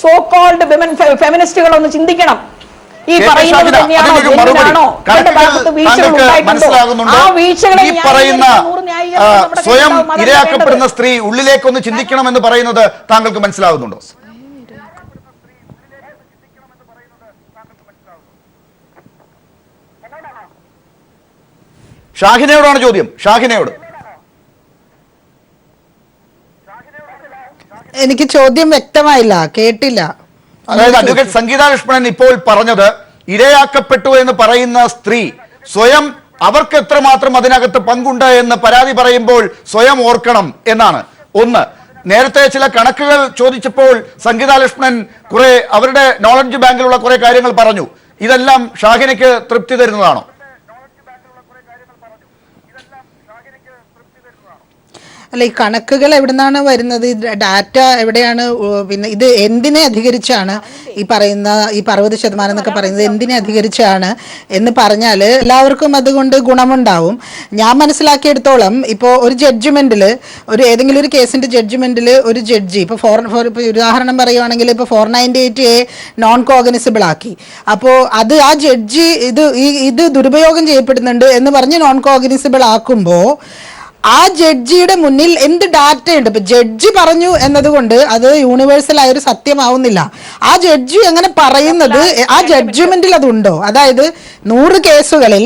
സോ കോൾഡ് വിമൻ ഫെമിനിസ്റ്റുകൾ ഒന്ന് ചിന്തിക്കണം. ഈ പറയുന്നത് സ്വയം ഇരയാക്കപ്പെടുന്ന സ്ത്രീ ഉള്ളിലേക്കൊന്ന് ചിന്തിക്കണമെന്ന് പറയുന്നത് താങ്കൾക്ക് മനസ്സിലാകുന്നുണ്ടോ? ഷാഹിനയോടാണ് ചോദ്യം. ഷാഹിനയോട്. എനിക്ക് ചോദ്യം വ്യക്തമായില്ല, കേട്ടില്ല. അതായത് അഡ്വക്കേറ്റ് സംഗീത ലക്ഷ്മണൻ ഇപ്പോൾ പറഞ്ഞത്, ഇരയാക്കപ്പെട്ടു എന്ന് പറയുന്ന സ്ത്രീ സ്വയം അവർക്ക് എത്രമാത്രം അതിനകത്ത് പങ്കുണ്ട് എന്ന് പരാതി പറയുമ്പോൾ സ്വയം ഓർക്കണം എന്നാണ്. ഒന്ന്, നേരത്തെ ചില കണക്കുകൾ ചോദിച്ചപ്പോൾ സംഗീത ലക്ഷ്മണൻ കുറെ അവരുടെ നോളജ് ബാങ്കിലുള്ള കുറെ കാര്യങ്ങൾ പറഞ്ഞു. ഇതെല്ലാം ഷാഹിനയ്ക്ക് തൃപ്തി തരുന്നതാണോ? അല്ല, ഈ കണക്കുകൾ എവിടുന്നാണ് വരുന്നത്? ഡാറ്റ എവിടെയാണ്? പിന്നെ ഇത് എന്തിനെ അധികരിച്ചാണ് ഈ പറയുന്ന ഈ 60% എന്നൊക്കെ പറയുന്നത് എന്തിനെ അധികരിച്ചാണ് എന്ന് പറഞ്ഞാൽ എല്ലാവർക്കും അതുകൊണ്ട് ഗുണമുണ്ടാവും. ഞാൻ മനസ്സിലാക്കിയെടുത്തോളം ഇപ്പോൾ ഒരു ജഡ്ജ്മെന്റിൽ, ഏതെങ്കിലും ഒരു കേസിന്റെ ജഡ്ജ്മെന്റിൽ ഒരു ജഡ്ജി ഇപ്പോൾ ഉദാഹരണം പറയുവാണെങ്കിൽ ഇപ്പോൾ 498A നോൺ കോഗ്നിസിബിൾ ആക്കി. അപ്പോൾ അത് ആ ജഡ്ജി ഇത് ദുരുപയോഗം ചെയ്യപ്പെടുന്നുണ്ട് എന്ന് പറഞ്ഞ് നോൺ കോഗ്നിസിബിൾ ആക്കുമ്പോൾ ആ ജഡ്ജിയുടെ മുന്നിൽ എന്ത് ഡാറ്റ ഉണ്ട്? ഇപ്പൊ ജഡ്ജി പറഞ്ഞു എന്നതുകൊണ്ട് അത് യൂണിവേഴ്സൽ ആയൊരു സത്യമാവുന്നില്ല. ആ ജഡ്ജി അങ്ങനെ പറയുന്നത് ആ ജഡ്ജ്മെന്റിൽ അതുണ്ടോ? അതായത് 100 കേസുകളിൽ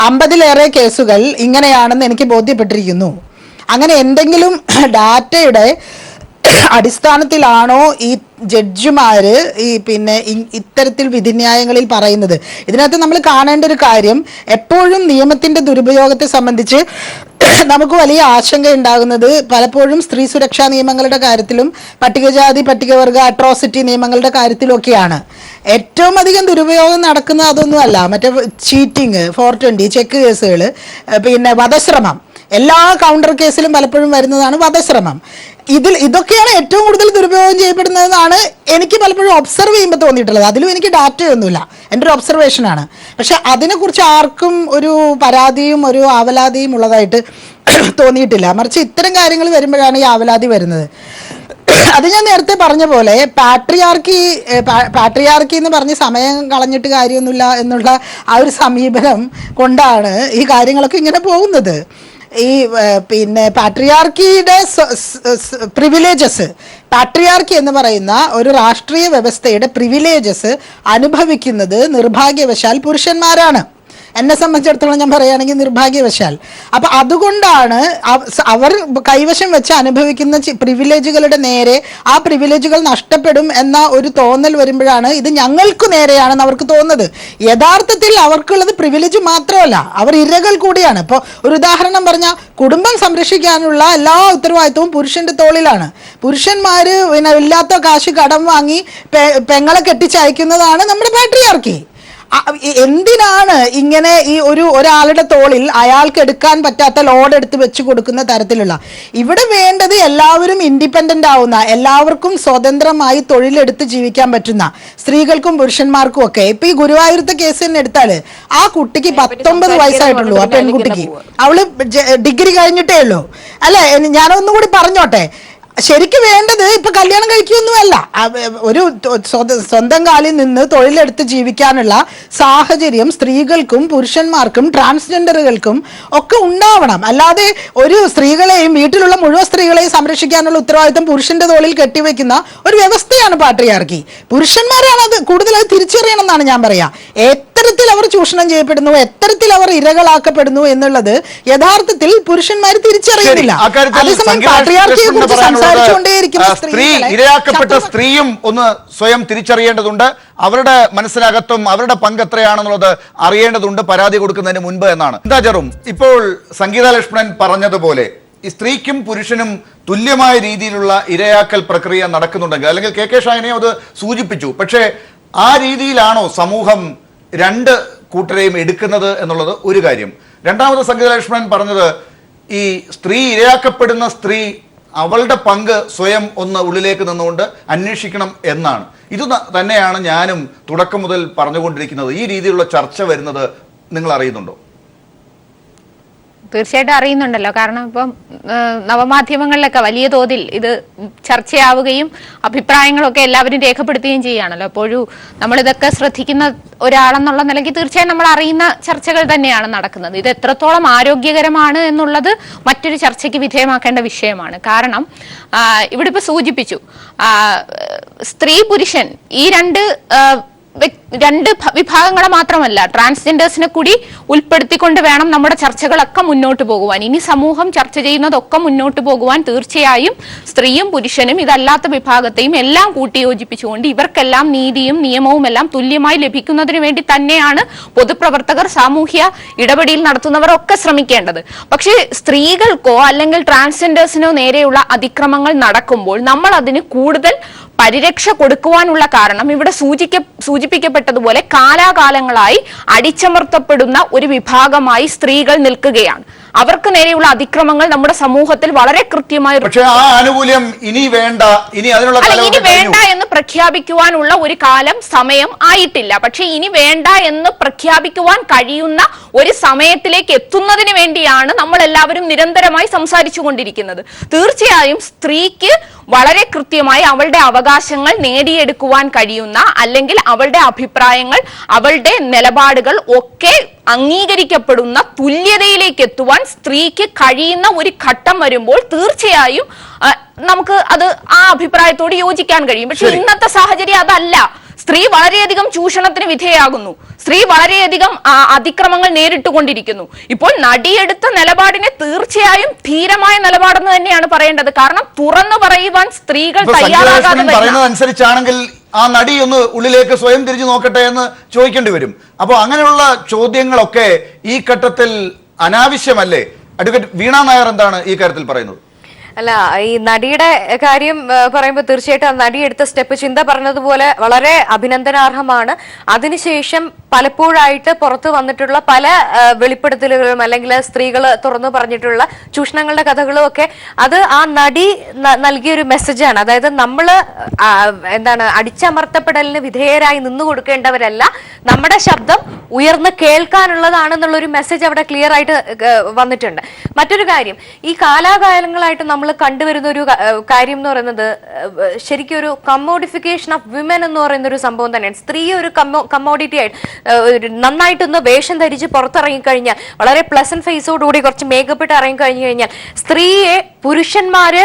50-ലേറെ കേസുകൾ ഇങ്ങനെയാണെന്ന് എനിക്ക് ബോധ്യപ്പെട്ടിരിക്കുന്നു. അങ്ങനെ എന്തെങ്കിലും ഡാറ്റയുടെ അടിസ്ഥാനത്തിലാണോ ഈ ജഡ്ജിമാര് പിന്നെ ഇത്തരത്തിൽ വിധിന്യായങ്ങളിൽ പറയുന്നത്? ഇതിനകത്ത് നമ്മൾ കാണേണ്ട ഒരു കാര്യം, എപ്പോഴും നിയമത്തിന്റെ ദുരുപയോഗത്തെ സംബന്ധിച്ച് നമുക്ക് വലിയ ആശങ്ക ഉണ്ടാകുന്നത് പലപ്പോഴും സ്ത്രീ സുരക്ഷാ നിയമങ്ങളുടെ കാര്യത്തിലും പട്ടികജാതി പട്ടികവർഗ അട്രോസിറ്റി നിയമങ്ങളുടെ കാര്യത്തിലൊക്കെയാണ്. ഏറ്റവും അധികം ദുരുപയോഗം നടക്കുന്നത് അതൊന്നുമല്ല, മറ്റേ ചീറ്റിങ്, 420 ചെക്ക് കേസുകൾ, പിന്നെ വധശ്രമം, എല്ലാ കൗണ്ടർ കേസിലും പലപ്പോഴും വരുന്നതാണ് വധശ്രമം. ഇതൊക്കെയാണ് ഏറ്റവും കൂടുതൽ ദുരുപയോഗം ചെയ്യപ്പെടുന്നതെന്നാണ് എനിക്ക് പലപ്പോഴും ഒബ്സർവ് ചെയ്യുമ്പോൾ തോന്നിയിട്ടുള്ളത്. അതിലും എനിക്ക് ഡാറ്റയൊന്നുമില്ല, എൻ്റെ ഒരു ഒബ്സർവേഷനാണ്. പക്ഷെ അതിനെക്കുറിച്ച് ആർക്കും ഒരു പരാതിയും ഒരു ആവലാതിയും ഉള്ളതായിട്ട് തോന്നിയിട്ടില്ല. മറിച്ച് ഇത്തരം കാര്യങ്ങൾ വരുമ്പോഴാണ് ഈ ആവലാതി വരുന്നത്. അത് ഞാൻ നേരത്തെ പറഞ്ഞ പോലെ പാട്രിയാർക്കി എന്ന് പറഞ്ഞ് സമയം കളഞ്ഞിട്ട് കാര്യമൊന്നുമില്ല എന്നുള്ള ആ ഒരു സമീപനം കൊണ്ടാണ് ഈ കാര്യങ്ങളൊക്കെ ഇങ്ങനെ പോകുന്നത്. ഈ പിന്നെ പാട്രിയാർക്കിയുടെ പ്രിവിലേജസ്, പാട്രിയാർക്കി എന്ന് പറയുന്ന ഒരു രാഷ്ട്രീയ വ്യവസ്ഥയുടെ പ്രിവിലേജസ് അനുഭവിക്കുന്നത് നിർഭാഗ്യവശാൽ പുരുഷന്മാരാണ്. എന്നെ സംബന്ധിച്ചിടത്തോളം ഞാൻ പറയുകയാണെങ്കിൽ നിർഭാഗ്യവശാൽ. അപ്പം അതുകൊണ്ടാണ് അവർ കൈവശം വെച്ച് അനുഭവിക്കുന്ന പ്രിവിലേജുകളുടെ നേരെ ആ പ്രിവിലേജുകൾ നഷ്ടപ്പെടും എന്ന ഒരു തോന്നൽ വരുമ്പോഴാണ് ഇത് ഞങ്ങൾക്ക് നേരെയാണെന്ന് അവർക്ക് തോന്നുന്നത്. യഥാർത്ഥത്തിൽ അവർക്കുള്ളത് പ്രിവിലേജ് മാത്രമല്ല, അവർ ഇരകൾ കൂടിയാണ്. ഇപ്പോൾ ഒരു ഉദാഹരണം പറഞ്ഞാൽ, കുടുംബം സംരക്ഷിക്കാനുള്ള എല്ലാ ഉത്തരവാദിത്വവും പുരുഷന്റെ തോളിലാണ്. പുരുഷന്മാർ പിന്നെ ഇല്ലാത്ത കാശ് കടം വാങ്ങി പെങ്ങളെ കെട്ടിച്ചയക്കുന്നതാണ് നമ്മുടെ പാട്രിയാർക്കി. എന്തിനാണ് ഇങ്ങനെ ഈ ഒരാളുടെ തോളിൽ അയാൾക്ക് എടുക്കാൻ പറ്റാത്ത ലോഡ് എടുത്ത് വെച്ച് കൊടുക്കുന്ന തരത്തിലുള്ള? ഇവിടെ വേണ്ടത് എല്ലാവരും ഇൻഡിപെൻഡന്റ് ആവുന്ന, എല്ലാവർക്കും സ്വതന്ത്രമായി തൊഴിലെടുത്ത് ജീവിക്കാൻ പറ്റുന്ന സ്ത്രീകൾക്കും പുരുഷന്മാർക്കും ഒക്കെ. ഇപ്പൊ ഈ ഗുരുവായൂരത്തെ കേസ് തന്നെ എടുത്താല് ആ കുട്ടിക്ക് 19 വയസ്സായിട്ടുള്ളൂ. ആ പെൺകുട്ടിക്ക്, അവള് ഡിഗ്രി കഴിഞ്ഞിട്ടേ ഉള്ളൂ അല്ലെ. ഞാനൊന്നും കൂടി പറഞ്ഞോട്ടെ, ശരിക്കും വേണ്ടത് ഇപ്പൊ കല്യാണം കഴിക്കുകയൊന്നുമല്ല, ഒരു സ്വന്തം കാലിൽ നിന്ന് തൊഴിലെടുത്ത് ജീവിക്കാനുള്ള സാഹചര്യം സ്ത്രീകൾക്കും പുരുഷന്മാർക്കും ട്രാൻസ്ജെൻഡറുകൾക്കും ഒക്കെ ഉണ്ടാവണം. അല്ലാതെ ഒരു സ്ത്രീകളെയും വീട്ടിലുള്ള മുഴുവൻ സ്ത്രീകളെയും സംരക്ഷിക്കാനുള്ള ഉത്തരവാദിത്വം പുരുഷന്റെ തോളിൽ കെട്ടിവെക്കുന്ന ഒരു വ്യവസ്ഥയാണ് പാട്രിയാർക്കി. പുരുഷന്മാരാണ് അത് കൂടുതലായി തിരിച്ചറിയണം എന്നാണ് ഞാൻ പറയാ. എത്തരത്തിൽ അവർ ചൂഷണം ചെയ്യപ്പെടുന്നു, എത്തരത്തിൽ അവർ ഇരകളാക്കപ്പെടുന്നു എന്നുള്ളത് യഥാർത്ഥത്തിൽ പുരുഷന്മാർ തിരിച്ചറിയുന്നില്ല. അതേസമയം പാട്രിയാർക്കിയെ കുറിച്ച് സ്ത്രീ, ഇരയാക്കപ്പെട്ട സ്ത്രീയും ഒന്ന് സ്വയം തിരിച്ചറിയേണ്ടതുണ്ട്. അവരുടെ മനസ്സിനകത്തും അവരുടെ പങ്ക് എത്രയാണെന്നുള്ളത് അറിയേണ്ടതുണ്ട് പരാതി കൊടുക്കുന്നതിന് മുൻപ് എന്നാണ്. എന്താ ചെറും, ഇപ്പോൾ സംഗീത ലക്ഷ്മണൻ പറഞ്ഞതുപോലെ ഈ സ്ത്രീക്കും പുരുഷനും തുല്യമായ രീതിയിലുള്ള ഇരയാക്കൽ പ്രക്രിയ നടക്കുന്നുണ്ടെങ്കിൽ, അല്ലെങ്കിൽ കെ ഷാഹിനെയും അത് സൂചിപ്പിച്ചു, പക്ഷേ ആ രീതിയിലാണോ സമൂഹം രണ്ട് കൂട്ടരെയും എടുക്കുന്നത് എന്നുള്ളത് ഒരു കാര്യം. രണ്ടാമത് സംഗീത ലക്ഷ്മണൻ പറഞ്ഞത് ഈ സ്ത്രീ, ഇരയാക്കപ്പെടുന്ന സ്ത്രീ അവളുടെ പങ്ക് സ്വയം ഒന്ന് ഉള്ളിലേക്ക് നിന്നുകൊണ്ട് അന്വേഷിക്കണം എന്നാണ്. ഇത് തന്നെയാണ് ഞാനും തുടക്കം മുതൽ പറഞ്ഞുകൊണ്ടിരിക്കുന്നത്. ഈ രീതിയിലുള്ള ചർച്ച വരുന്നത് നിങ്ങൾ അറിയുന്നുണ്ടോ? തീർച്ചയായിട്ടും അറിയുന്നുണ്ടല്ലോ. കാരണം ഇപ്പം നവമാധ്യമങ്ങളിലൊക്കെ വലിയ തോതിൽ ഇത് ചർച്ചയാവുകയും അഭിപ്രായങ്ങളൊക്കെ എല്ലാവരും രേഖപ്പെടുത്തുകയും ചെയ്യുകയാണല്ലോ. അപ്പോഴും നമ്മളിതൊക്കെ ശ്രദ്ധിക്കുന്ന ഒരാളെന്നുള്ള നിലയ്ക്ക് തീർച്ചയായും നമ്മൾ അറിയുന്ന ചർച്ചകൾ തന്നെയാണ് നടക്കുന്നത്. ഇത് എത്രത്തോളം ആരോഗ്യകരമാണ് എന്നുള്ളത് മറ്റൊരു ചർച്ചയ്ക്ക് വിധേയമാക്കേണ്ട വിഷയമാണ്. കാരണം ഇവിടെ ഇപ്പൊ സൂചിപ്പിച്ചു, സ്ത്രീ പുരുഷൻ ഈ രണ്ട് വിഭാഗങ്ങളെ മാത്രമല്ല, ട്രാൻസ്ജെൻഡേഴ്സിനെ കൂടി ഉൾപ്പെടുത്തിക്കൊണ്ട് വേണം നമ്മുടെ ചർച്ചകളൊക്കെ മുന്നോട്ട് പോകുവാൻ. ഇനി സമൂഹം ചർച്ച ചെയ്യുന്നതൊക്കെ മുന്നോട്ട് പോകുവാൻ തീർച്ചയായും സ്ത്രീയും പുരുഷനും ഇതല്ലാത്ത വിഭാഗത്തെയും എല്ലാം കൂട്ടിയോജിപ്പിച്ചുകൊണ്ട് ഇവർക്കെല്ലാം നീതിയും നിയമവും എല്ലാം തുല്യമായി ലഭിക്കുന്നതിന് വേണ്ടി തന്നെയാണ് പൊതുപ്രവർത്തകർ, സാമൂഹ്യ ഇടപെടൽ നടത്തുന്നവർ ഒക്കെ ശ്രമിക്കേണ്ടത്. പക്ഷേ സ്ത്രീകൾക്കോ അല്ലെങ്കിൽ ട്രാൻസ്ജെൻഡേഴ്സിനോ നേരെയുള്ള അതിക്രമങ്ങൾ നടക്കുമ്പോൾ നമ്മൾ അതിന് കൂടുതൽ പരിരക്ഷ കൊടുക്കുവാനുള്ള കാരണം ഇവിടെ സൂചിപ്പിക്കപ്പെട്ടതുപോലെ കാലാകാലങ്ങളായി അടിച്ചമർത്തപ്പെടുന്ന ഒരു വിഭാഗമായി സ്ത്രീകൾ നിൽക്കുകയാണ്. അവർക്ക് നേരെയുള്ള അതിക്രമങ്ങൾ നമ്മുടെ സമൂഹത്തിൽ വളരെ കൃത്യമായി ആനുകൂല്യം ഇനി വേണ്ട എന്ന് പ്രഖ്യാപിക്കുവാനുള്ള ഒരു കാലം സമയം ആയിട്ടില്ല. പക്ഷെ ഇനി വേണ്ട എന്ന് പ്രഖ്യാപിക്കുവാൻ കഴിയുന്ന ഒരു സമയത്തിലേക്ക് എത്തുന്നതിന് വേണ്ടിയാണ് നമ്മൾ എല്ലാവരും നിരന്തരമായി സംസാരിച്ചു കൊണ്ടിരിക്കുന്നത്. തീർച്ചയായും സ്ത്രീക്ക് വളരെ കൃത്യമായി അവളുടെ അവകാശങ്ങൾ നേടിയെടുക്കുവാൻ കഴിയുന്ന, അല്ലെങ്കിൽ അവളുടെ അഭിപ്രായങ്ങൾ, അവളുടെ നിലപാടുകൾ ഒക്കെ അംഗീകരിക്കപ്പെടുന്ന തുല്യതയിലേക്ക് എത്തുവാൻ സ്ത്രീക്ക് കഴിയുന്ന ഒരു ഘട്ടം വരുമ്പോൾ തീർച്ചയായും നമുക്ക് അത് ആ അഭിപ്രായത്തോട് യോജിക്കാൻ കഴിയും. പക്ഷെ ഇന്നത്തെ സാഹചര്യം അതല്ല. സ്ത്രീ വളരെയധികം ചൂഷണത്തിന് വിധേയാകുന്നു. സ്ത്രീ വളരെയധികം അതിക്രമങ്ങൾ നേരിട്ടുകൊണ്ടിരിക്കുന്നു. ഇപ്പോൾ നടിയെടുത്ത നിലപാടിനെ തീർച്ചയായും ധീരമായ നിലപാടെന്ന് തന്നെയാണ് പറയേണ്ടത്. കാരണം തുറന്നു പറയുവാൻ സ്ത്രീകൾ തയ്യാറാകാതെ അനുസരിച്ചാണെങ്കിൽ ആ നടി ഒന്ന് ഉള്ളിലേക്ക് സ്വയം തിരിഞ്ഞു നോക്കട്ടെ എന്ന് ചോദിക്കേണ്ടി വരും. അപ്പോൾ അങ്ങനെയുള്ള ചോദ്യങ്ങളൊക്കെ ഈ ഘട്ടത്തിൽ അനാവശ്യമല്ലേ? അഡ്വക്കേറ്റ് വീണ നായർ എന്താണ് ഈ കാര്യത്തിൽ പറയുന്നത്? അല്ല, ഈ നടിയുടെ കാര്യം പറയുമ്പോൾ തീർച്ചയായിട്ടും ആ നടി എടുത്ത സ്റ്റെപ്പ് ചിന്ത പറഞ്ഞതുപോലെ വളരെ അഭിനന്ദനാർഹമാണ്. അതിനുശേഷം പലപ്പോഴായിട്ട് പുറത്തു വന്നിട്ടുള്ള പല വെളിപ്പെടുത്തലുകളും അല്ലെങ്കിൽ സ്ത്രീകൾ തുറന്നു പറഞ്ഞിട്ടുള്ള ചൂഷണങ്ങളുടെ കഥകളും ഒക്കെ അത് ആ നടി നൽകിയൊരു മെസ്സേജാണ്. അതായത് നമ്മള് അടിച്ചമർത്തപ്പെടലിന് വിധേയരായി നിന്നു കൊടുക്കേണ്ടവരല്ല, നമ്മുടെ ശബ്ദം ഉയർന്ന് കേൾക്കാനുള്ളതാണെന്നുള്ളൊരു മെസ്സേജ് അവിടെ ക്ലിയർ ആയിട്ട് വന്നിട്ടുണ്ട്. മറ്റൊരു കാര്യം, ഈ കാലാകാലങ്ങളായിട്ട് നമ്മൾ കണ്ടുവരുന്ന ഒരു കാര്യം എന്ന് പറയുന്നത് ശരിക്കും ഒരു കമ്മോഡിഫിക്കേഷൻ ഓഫ് വിമൻ എന്ന് പറയുന്ന ഒരു സംഭവം തന്നെയാണ്. സ്ത്രീ ഒരു കമ്മോഡിറ്റി ആയിട്ട് നന്നായിട്ടൊന്ന് വേഷം ധരിച്ച് പുറത്തിറങ്ങിക്കഴിഞ്ഞാൽ, വളരെ പ്ലസന്റ് ഫേസോടുകൂടി കുറച്ച് മേക്കപ്പ് ഇട്ട് ഇറങ്ങിക്കഴിഞ്ഞു കഴിഞ്ഞാൽ സ്ത്രീയെ പുരുഷന്മാര്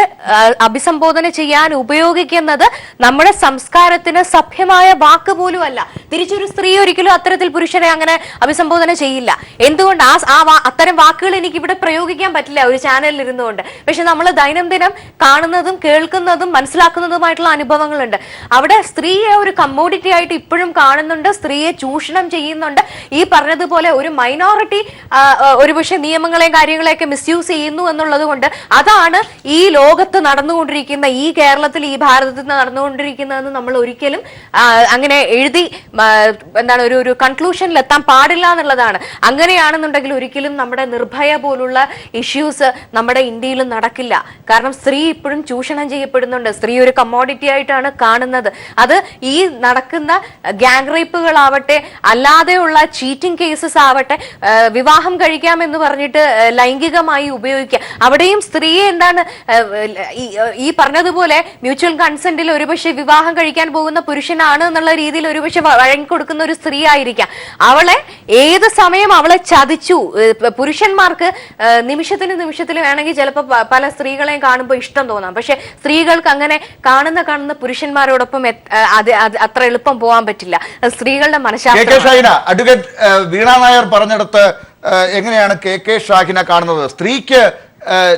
അഭിസംബോധന ചെയ്യാൻ ഉപയോഗിക്കുന്നത് നമ്മുടെ സംസ്കാരത്തിന് സഭ്യമായ വാക്ക് പോലും അല്ല. തിരിച്ചൊരു സ്ത്രീ ഒരിക്കലും അത്തരത്തിൽ പുരുഷനെ അങ്ങനെ അഭിസംബോധന ചെയ്യില്ല. എന്തുകൊണ്ട് അത്തരം വാക്കുകൾ എനിക്ക് ഇവിടെ പ്രയോഗിക്കാൻ പറ്റില്ല ഒരു ചാനലിൽ ഇരുന്നുകൊണ്ട്. പക്ഷെ നമ്മൾ ദൈനംദിനം കാണുന്നതും കേൾക്കുന്നതും മനസ്സിലാക്കുന്നതുമായിട്ടുള്ള അനുഭവങ്ങളുണ്ട്. അവിടെ സ്ത്രീയെ ഒരു കമ്മോഡിറ്റി ആയിട്ട് ഇപ്പോഴും കാണുന്നുണ്ട്, സ്ത്രീയെ ചൂഷണം ചെയ്യുന്നുണ്ട്. ഈ പറഞ്ഞതുപോലെ ഒരു മൈനോറിറ്റി ഒരുപക്ഷെ നിയമങ്ങളെയും കാര്യങ്ങളെയൊക്കെ മിസ്യൂസ് ചെയ്യുന്നു എന്നുള്ളത് കൊണ്ട് അതാണ് ഈ ലോകത്ത് നടന്നുകൊണ്ടിരിക്കുന്ന, ഈ കേരളത്തിൽ ഈ ഭാരതത്തിൽ നടന്നുകൊണ്ടിരിക്കുന്നതെന്ന് നമ്മൾ ഒരിക്കലും അങ്ങനെ എഴുതി ഒരു കൺക്ലൂഷനിൽ എത്താൻ പാടില്ല എന്നുള്ളതാണ്. അങ്ങനെയാണെന്നുണ്ടെങ്കിൽ ഒരിക്കലും നമ്മുടെ നിർഭയ പോലുള്ള ഇഷ്യൂസ് നമ്മുടെ ഇന്ത്യയിലും നടക്കില്ല. കാരണം സ്ത്രീ ഇപ്പോഴും ചൂഷണം ചെയ്യപ്പെടുന്നുണ്ട്. സ്ത്രീ ഒരു കമ്മോഡിറ്റി ആയിട്ടാണ് കാണുന്നത്. അത് ഈ നടക്കുന്ന ഗ്യാങ് റേപ്പുകളാവട്ടെ, അല്ലാതെയുള്ള ചീറ്റിംഗ് കേസസ് ആവട്ടെ, വിവാഹം കഴിക്കാമെന്ന് പറഞ്ഞിട്ട് ലൈംഗികമായി ഉപയോഗിക്കുക, അവിടെയും സ്ത്രീയെ ഈ പറഞ്ഞതുപോലെ മ്യൂച്വൽ കൺസെന്റിൽ ഒരുപക്ഷെ വിവാഹം കഴിക്കാൻ പോകുന്ന പുരുഷനാണ് എന്നുള്ള രീതിയിൽ ഒരുപക്ഷെ വഴങ്ങിക്കൊടുക്കുന്ന ഒരു സ്ത്രീ ആയിരിക്കാം. അവളെ ഏത് സമയം അവളെ ചതിച്ചു. പുരുഷന്മാർക്ക് നിമിഷത്തിന് വേണമെങ്കിൽ ചിലപ്പോൾ പല സ്ത്രീകളെയും കാണുമ്പോൾ ഇഷ്ടം തോന്നാം. പക്ഷെ സ്ത്രീകൾക്ക് അങ്ങനെ കാണുന്ന പുരുഷന്മാരോടൊപ്പം അത്ര എളുപ്പം പോകാൻ പറ്റില്ല. സ്ത്രീകളുടെ മനഃശാസ്ത്രം. അഡ്വക്കേറ്റ് വീണ നായർ പറഞ്ഞെടുത്ത് എങ്ങനെയാണ് കെ ഷാഹിന കാണുന്നത്? സ്ത്രീക്ക്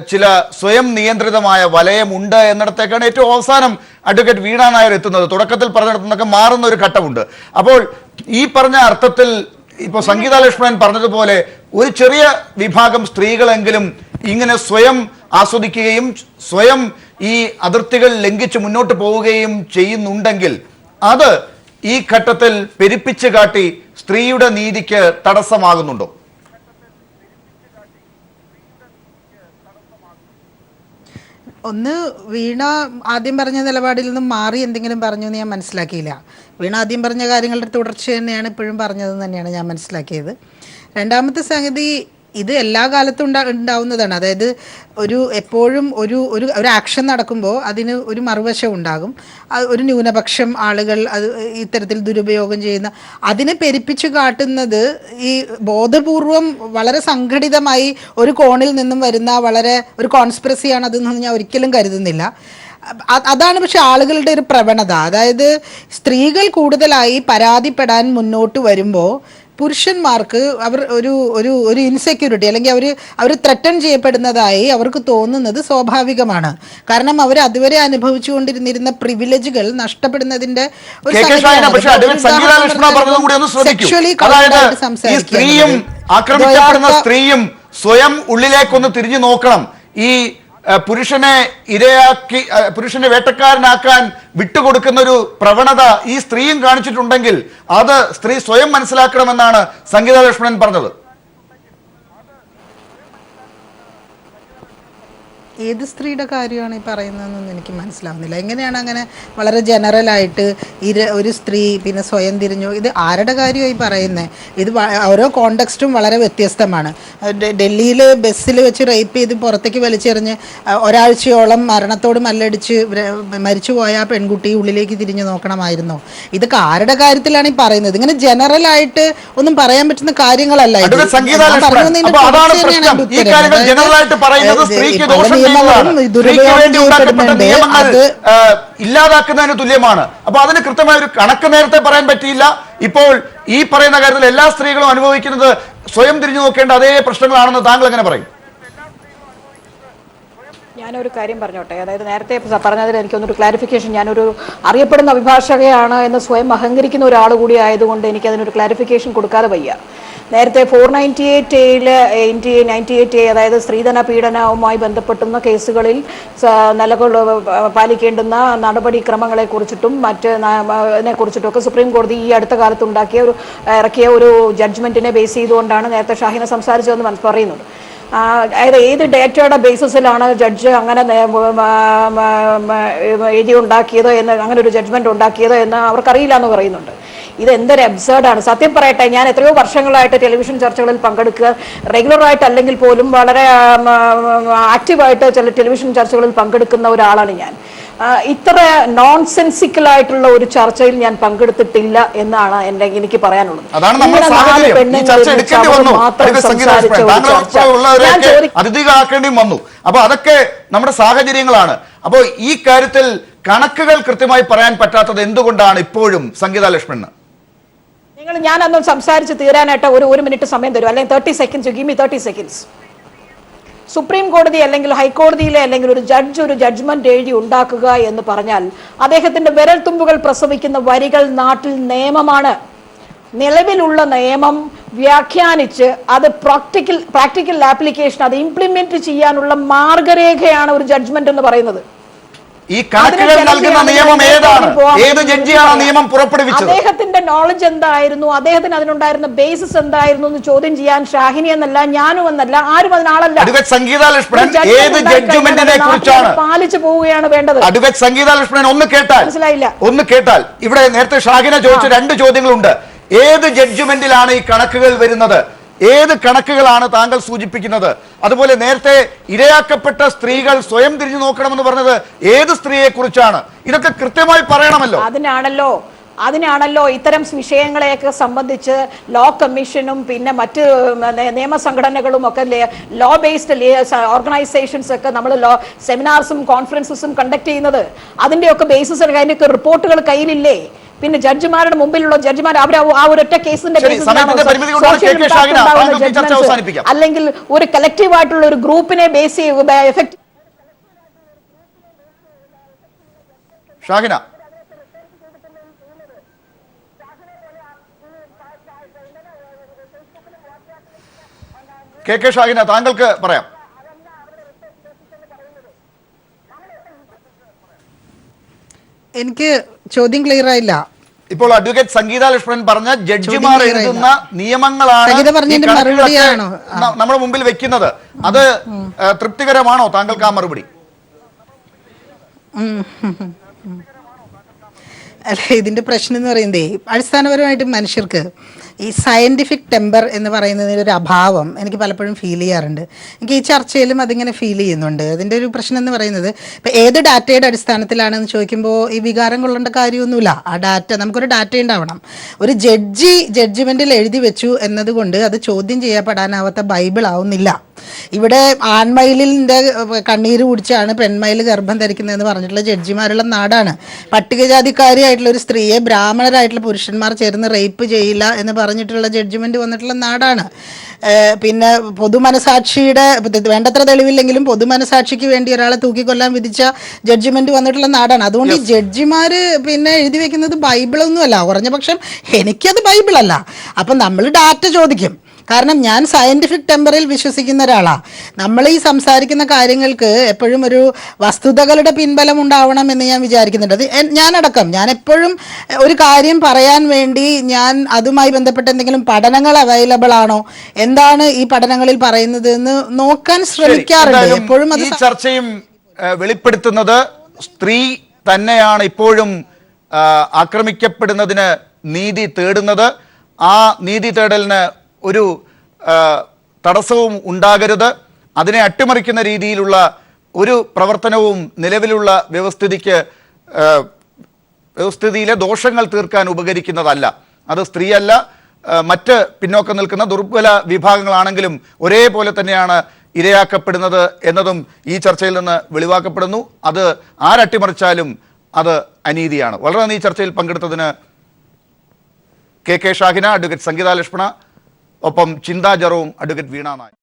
ചില സ്വയം നിയന്ത്രിതമായ വലയമുണ്ട് എന്നിടത്തേക്കാണ് ഏറ്റവും അവസാനം അഡ്വക്കേറ്റ് വീണ നായർ എത്തുന്നത്. തുടക്കത്തിൽ പറഞ്ഞിടത്തുനിന്നൊക്കെ മാറുന്ന ഒരു ഘട്ടമുണ്ട്. അപ്പോൾ ഈ പറഞ്ഞ അർത്ഥത്തിൽ ഇപ്പോൾ സംഗീത ലക്ഷ്മണൻ പറഞ്ഞതുപോലെ ഒരു ചെറിയ വിഭാഗം സ്ത്രീകളെങ്കിലും ഇങ്ങനെ സ്വയം ആസ്വദിക്കുകയും സ്വയം ഈ അതിർത്തികൾ ലംഘിച്ച് മുന്നോട്ട് പോവുകയും ചെയ്യുന്നുണ്ടെങ്കിൽ അത് ഈ ഘട്ടത്തിൽ പെരുപ്പിച്ച് കാട്ടി സ്ത്രീയുടെ നീതിക്ക് തടസ്സമാകുന്നുണ്ടോ? ഒന്ന്, വീണ ആദ്യം പറഞ്ഞ നിലപാടിൽ നിന്നും മാറി എന്തെങ്കിലും പറഞ്ഞു എന്ന് ഞാൻ മനസ്സിലാക്കിയില്ല. വീണ ആദ്യം പറഞ്ഞ കാര്യങ്ങളുടെ തുടർച്ച തന്നെയാണ് ഇപ്പോഴും പറഞ്ഞതെന്ന് തന്നെയാണ് ഞാൻ മനസ്സിലാക്കിയത്. രണ്ടാമത്തെ സംഗതി, ഇത് എല്ലാ കാലത്തും ഉണ്ടാവുന്നതാണ്. അതായത് എപ്പോഴും ഒരു ആക്ഷൻ നടക്കുമ്പോൾ അതിന് ഒരു മറുവശം ഉണ്ടാകും. ഒരു ന്യൂനപക്ഷം ആളുകൾ അത് ഇത്തരത്തിൽ ദുരുപയോഗം ചെയ്യുന്ന അതിനെ പെരുപ്പിച്ചു കാട്ടുന്നത് ഈ ബോധപൂർവം വളരെ സംഘടിതമായി ഒരു കോണിൽ നിന്നും വരുന്ന വളരെ ഒരു കോൺസ്പിറസിയാണ് അതെന്ന് ഞാൻ ഒരിക്കലും കരുതുന്നില്ല. അതാണ് പക്ഷെ ആളുകളുടെ ഒരു പ്രവണത. അതായത് സ്ത്രീകൾ കൂടുതലായി പരാതിപ്പെടാൻ മുന്നോട്ട് വരുമ്പോൾ പുരുഷന്മാർക്ക് ഒരു ഇൻസെക്യൂരിറ്റി അല്ലെങ്കിൽ അവർ ത്രട്ടൺ ചെയ്യപ്പെടുന്നതായി അവർക്ക് തോന്നുന്നത് സ്വാഭാവികമാണ്. കാരണം അവർ അതുവരെ അനുഭവിച്ചുകൊണ്ടിരുന്നിരുന്ന പ്രിവിലേജുകൾ നഷ്ടപ്പെടുന്നതിന്റെ ഒരു സെക്ഷുവലി ആക്രമിക്കപ്പെടുന്ന സ്ത്രീയും സ്വയം ഉള്ളിലേക്കൊന്ന് തിരിഞ്ഞു നോക്കണം. ഈ പുരുഷനെ വേട്ടക്കാരനാക്കാൻ വിട്ടുകൊടുക്കുന്ന ഒരു പ്രവണത ഈ സ്ത്രീയും കാണിച്ചിട്ടുണ്ടെങ്കിൽ അത് സ്ത്രീ സ്വയം മനസ്സിലാക്കണമെന്നാണ് സംഗീത ലക്ഷ്മണൻ പറഞ്ഞത്. ഏത് സ്ത്രീയുടെ കാര്യമാണ് ഈ പറയുന്നതെന്നൊന്നും എനിക്ക് മനസ്സിലാവുന്നില്ല. എങ്ങനെയാണ് അങ്ങനെ വളരെ ജനറലായിട്ട് ഒരു സ്ത്രീ പിന്നെ സ്വയം തിരിഞ്ഞു, ഇത് ആരുടെ കാര്യമായി പറയുന്നത്? ഇത് ഓരോ കോണ്ടെക്സ്റ്റും വളരെ വ്യത്യസ്തമാണ്. ഡൽഹിയിൽ ബസ്സിൽ വെച്ച് റേപ്പ് ചെയ്ത് പുറത്തേക്ക് വലിച്ചെറിഞ്ഞ് ഒരാഴ്ചയോളം മരണത്തോട് മല്ലടിച്ച് മരിച്ചുപോയ ആ പെൺകുട്ടി ഉള്ളിലേക്ക് തിരിഞ്ഞു നോക്കണമായിരുന്നോ? ഇതൊക്കെ ആരുടെ കാര്യത്തിലാണ് ഈ പറയുന്നത്? ഇങ്ങനെ ജനറലായിട്ട് ഒന്നും പറയാൻ പറ്റുന്ന കാര്യങ്ങളല്ല. ഇല്ലാതാക്കുന്നതിന് തുല്യമാണ്. അപ്പൊ അതിന് കൃത്യമായ ഒരു കണക്ക് നേരത്തെ പറയാൻ പറ്റിയില്ല. ഇപ്പോൾ ഈ പറയുന്ന കാര്യത്തിൽ എല്ലാ സ്ത്രീകളും അനുഭവിക്കുന്നത് സ്വയം തിരിഞ്ഞു നോക്കേണ്ട അതേ പ്രശ്നങ്ങളാണെന്ന് താങ്കൾ എങ്ങനെ പറയും? ഞാനൊരു കാര്യം പറഞ്ഞോട്ടെ. അതായത് നേരത്തെ പറഞ്ഞതിൽ എനിക്കൊന്നൊരു ക്ലാരിഫിക്കേഷൻ, ഞാനൊരു അറിയപ്പെടുന്ന അഭിഭാഷകയാണ് എന്ന് സ്വയം അഹങ്കരിക്കുന്ന ഒരാൾ കൂടി ആയതുകൊണ്ട് എനിക്കതിനൊരു ക്ലാരിഫിക്കേഷൻ കൊടുക്കാതെ വയ്യ. നേരത്തെ 498A അതായത് സ്ത്രീധന പീഡനവുമായി ബന്ധപ്പെട്ടുന്ന കേസുകളിൽ പാലിക്കേണ്ടുന്ന നടപടിക്രമങ്ങളെ കുറിച്ചിട്ടും മറ്റിനെ കുറിച്ചിട്ടൊക്കെ സുപ്രീം കോടതി ഈ അടുത്ത കാലത്ത് ഇറക്കിയ ഒരു ജഡ്ജ്മെന്റിനെ ബേസ് ചെയ്തുകൊണ്ടാണ് നേരത്തെ ഷാഹിന സംസാരിച്ചതെന്ന് പറയുന്നത്. അതായത് ഏത് ഡേറ്റയുടെ ബേസിസിലാണ് ജഡ്ജ് അങ്ങനെ എഴുതി ഉണ്ടാക്കിയത് എന്ന്, അങ്ങനെ ഒരു ജഡ്ജ്മെന്റ് ഉണ്ടാക്കിയത് എന്ന് അവർക്കറിയില്ല എന്ന് പറയുന്നുണ്ട്. ഇത് എന്തൊരു അബ്സേർഡാണ്. സത്യം പറയട്ടെ, ഞാൻ എത്രയോ വർഷങ്ങളായിട്ട് ടെലിവിഷൻ ചർച്ചകളിൽ പങ്കെടുക്കുക, റെഗുലറായിട്ട് അല്ലെങ്കിൽ പോലും വളരെ ആക്റ്റീവായിട്ട് ചില ടെലിവിഷൻ ചർച്ചകളിൽ പങ്കെടുക്കുന്ന ഒരാളാണ് ഞാൻ. ഇത്ര നോൺസെൻസിക്കലായിട്ടുള്ള ഒരു ചർച്ചയിൽ ഞാൻ പങ്കെടുത്തിട്ടില്ല എന്നാണ് എനിക്ക് പറയാനുള്ളത്. അതിഥികളാക്കേണ്ടിയും വന്നു. അപ്പൊ അതൊക്കെ നമ്മുടെ സാഹചര്യങ്ങളാണ്. അപ്പോൾ ഈ കാര്യത്തിൽ കണക്കുകൾ കൃത്യമായി പറയാൻ പറ്റാത്തത് എന്തുകൊണ്ടാണ് ഇപ്പോഴും സംഗീത ലക്ഷ്മണന്? ഞാനൊന്നും സംസാരിച്ച് തീരാനായിട്ട് ഒരു മിനിറ്റ് സമയം തരും, അല്ലെങ്കിൽ 30 seconds. Give me 30 seconds. Supreme കോടതി അല്ലെങ്കിൽ ഹൈക്കോടതിയിലെ അല്ലെങ്കിൽ ഒരു ജഡ്ജ് ഒരു ജഡ്ജ്മെന്റ് എഴുതി ഉണ്ടാക്കുക എന്ന് പറഞ്ഞാൽ അദ്ദേഹത്തിന്റെ വിരൽത്തുമ്പുകൾ പ്രസവിക്കുന്ന വരികൾ നാട്ടിൽ നിയമമാണ്. നിലവിലുള്ള നിയമം വ്യാഖ്യാനിച്ച് അത് പ്രാക്ടിക്കൽ ആപ്ലിക്കേഷൻ, അത് ഇംപ്ലിമെന്റ് ചെയ്യാനുള്ള മാർഗരേഖയാണ് ഒരു ജഡ്ജ്മെന്റ് എന്ന് പറയുന്നത്. ഈ കണക്കുകൾ നൽകുന്ന നിയമം ഏതാണ്? ഏത് ജഡ്ജിയാണ് നിയമം പുറപ്പെടുവിച്ചത്? അദ്ദേഹത്തിന്റെ നോളജ് എന്തായിരുന്നു, അദ്ദേഹത്തിന് അതിനുണ്ടായിരുന്ന ബേസിസ് എന്തായിരുന്നു എന്ന് ചോദ്യം ചെയ്യാൻ ഷാഹിനി എന്നല്ല, ഞാനും എന്നല്ല, ആരും അതിനാളല്ല. അഡ്വക്കേറ്റ് സംഗീത ലക്ഷ്മണൻ ഏത് ജഡ്ജ്മെന്റിനെ കുറിച്ചാണ് പാലിച്ചു പോവുകയാണ് വേണ്ടത്? അഡ്വക്കേറ്റ് സംഗീത ലക്ഷ്മണൻ ഒന്ന് കേട്ടാൽ ഇവിടെ നേരത്തെ ഷാഹിന ചോദിച്ച 2 ചോദ്യങ്ങളുണ്ട്. ഏത് ജഡ്ജ്മെന്റിലാണ് ഈ കണക്കുകൾ വരുന്നത്? ഏത് കണക്കുകളാണ് താങ്കൾ സൂചിപ്പിക്കുന്നത്? അതുപോലെ നേരത്തെ ഇരയാക്കപ്പെട്ട സ്ത്രീകൾ സ്വയം തിരിഞ്ഞു നോക്കണമെന്ന് പറഞ്ഞത് ഏത് സ്ത്രീയെ കുറിച്ചാണ്? ഇതൊക്കെ കൃത്യമായി പറയണമല്ലോ. അതിനാണല്ലോ ഇത്തരം വിഷയങ്ങളെയൊക്കെ സംബന്ധിച്ച് ലോ കമ്മീഷനും പിന്നെ മറ്റ് നിയമസംഘടനകളും ഒക്കെ ലോ ബേസ്ഡ് ഓർഗനൈസേഷൻസ് ഒക്കെ നമ്മൾ സെമിനാർസും കോൺഫറൻസസും കണ്ടക്ട് ചെയ്യുന്നത്. അതിന്റെയൊക്കെ ബേസിസ് അതിന്റെയൊക്കെ റിപ്പോർട്ടുകൾ കയ്യിലില്ലേ? പിന്നെ ജഡ്ജിമാരുടെ മുമ്പിലുള്ള ജഡ്ജിമാർ അവർ ആ ഒരൊറ്റ കേസിന്റെ അല്ലെങ്കിൽ ഒരു കളക്റ്റീവ് ആയിട്ടുള്ള ഒരു ഗ്രൂപ്പിനെ ബേസ് ചെയ്യുക. ഷാഹിന താങ്കൾക്ക് പറയാം. എനിക്ക് ചോദ്യം ക്ലിയർ ആയില്ല. ഇപ്പോൾ അഡ്വക്കേറ്റ് സംഗീത ലക്ഷ്മണൻ പറഞ്ഞ ജഡ്ജിമാർ എഴുതുന്ന നിയമങ്ങളാണ് നമ്മുടെ മുമ്പിൽ വെക്കുന്നത്. അത് തൃപ്തികരമാണോ താങ്കൾക്ക് ആ മറുപടി? അല്ല, ഇതിന്റെ പ്രശ്നം എന്ന് പറയുന്നതേ അടിസ്ഥാനപരമായിട്ട് മനുഷ്യർക്ക് ഈ സയന്റിഫിക് ടെമ്പർ എന്ന് പറയുന്നതിൻ്റെ ഒരു അഭാവം എനിക്ക് പലപ്പോഴും ഫീൽ ചെയ്യാറുണ്ട്. എനിക്ക് ഈ ചർച്ചയിലും അതിങ്ങനെ ഫീൽ ചെയ്യുന്നുണ്ട്. അതിൻ്റെ ഒരു പ്രശ്നം എന്ന് പറയുന്നത് ഇപ്പം ഏത് ഡാറ്റയുടെ അടിസ്ഥാനത്തിലാണെന്ന് ചോദിക്കുമ്പോൾ ഈ വികാരം കൊള്ളേണ്ട കാര്യമൊന്നുമില്ല. ആ ഡാറ്റ, നമുക്കൊരു ഡാറ്റ ഉണ്ടാവണം. ഒരു ജഡ്ജ്മെൻറ്റിൽ എഴുതി വെച്ചു എന്നതുകൊണ്ട് അത് ചോദ്യം ചെയ്യപ്പെടാനാവാത്ത ബൈബിൾ ആവുന്നില്ല. ഇവിടെ ആൺമയിലിൻ്റെ കണ്ണീര് കുടിച്ചാണ് പെൺമയിൽ ഗർഭം ധരിക്കുന്നതെന്ന് പറഞ്ഞിട്ടുള്ള ജഡ്ജിമാരുള്ള നാടാണ്. പട്ടികജാതിക്കാരിയായിട്ടുള്ള ഒരു സ്ത്രീയെ ബ്രാഹ്മണരായിട്ടുള്ള പുരുഷന്മാർ ചേർന്ന് റേപ്പ് ചെയ്യില്ല എന്ന് പറഞ്ഞിട്ടുള്ള ജഡ്ജ്മെന്റ് വന്നിട്ടുള്ള നാടാണ്. പിന്നെ പൊതുമനസാക്ഷിയുടെ വേണ്ടത്ര തെളിവില്ലെങ്കിലും പൊതുമനസാക്ഷിക്ക് വേണ്ടി ഒരാളെ തൂക്കിക്കൊല്ലാൻ വിധിച്ച ജഡ്ജ്മെന്റ് വന്നിട്ടുള്ള നാടാണ്. അതുകൊണ്ട് ഈ ജഡ്ജിമാര് പിന്നെ എഴുതി വെക്കുന്നത് ബൈബിളൊന്നുമല്ല. കുറഞ്ഞ പക്ഷം എനിക്കത് ബൈബിളല്ല. അപ്പം നമ്മൾ ഡാറ്റ ചോദിക്കും. കാരണം ഞാൻ സയന്റിഫിക് ടെമ്പറിൽ വിശ്വസിക്കുന്ന ഒരാളാണ്. നമ്മൾ ഈ സംസാരിക്കുന്ന കാര്യങ്ങൾക്ക് എപ്പോഴും ഒരു വസ്തുതകളുടെ പിൻബലം ഉണ്ടാവണം എന്ന് ഞാൻ വിചാരിക്കുന്നുണ്ട്. അത് ഞാൻ എപ്പോഴും ഒരു കാര്യം പറയാൻ വേണ്ടി ഞാൻ അതുമായി ബന്ധപ്പെട്ട എന്തെങ്കിലും പഠനങ്ങൾ അവൈലബിൾ ആണോ, എന്താണ് ഈ പഠനങ്ങളിൽ പറയുന്നത് എന്ന് നോക്കാൻ ശ്രമിക്കാറുണ്ട്. എപ്പോഴും അത് ചർച്ചയും വെളിപ്പെടുത്തുന്നത് സ്ത്രീ തന്നെയാണ് ഇപ്പോഴും ആക്രമിക്കപ്പെടുന്നതിന് നീതി തേടുന്നത്. ആ നീതി തേടലിന് ഒരു തടസ്സവും ഉണ്ടാകരുത്. അതിനെ അട്ടിമറിക്കുന്ന രീതിയിലുള്ള ഒരു പ്രവർത്തനവും നിലവിലുള്ള വ്യവസ്ഥിതിയിലെ ദോഷങ്ങൾ തീർക്കാൻ ഉപകരിക്കുന്നതല്ല. അത് സ്ത്രീയല്ല, മറ്റ് പിന്നോക്കം നിൽക്കുന്ന ദുർബല വിഭാഗങ്ങളാണെങ്കിലും ഒരേപോലെ തന്നെയാണ് ഇരയാക്കപ്പെടുന്നത് എന്നതും ഈ ചർച്ചയിൽ നിന്ന് വെളിവാക്കപ്പെടുന്നു. അത് ആരട്ടിമറിച്ചാലും അത് അനീതിയാണ്. വളരെ നന്ദി ഈ ചർച്ചയിൽ പങ്കെടുത്തതിന് കെ ഷാഹിന, അഡ്വക്കേറ്റ് സംഗീത ലക്ഷ്മണ, ഒപ്പം ചിന്താ ജെറോം, അഡ്വക്കേറ്റ് വീണ നായർ.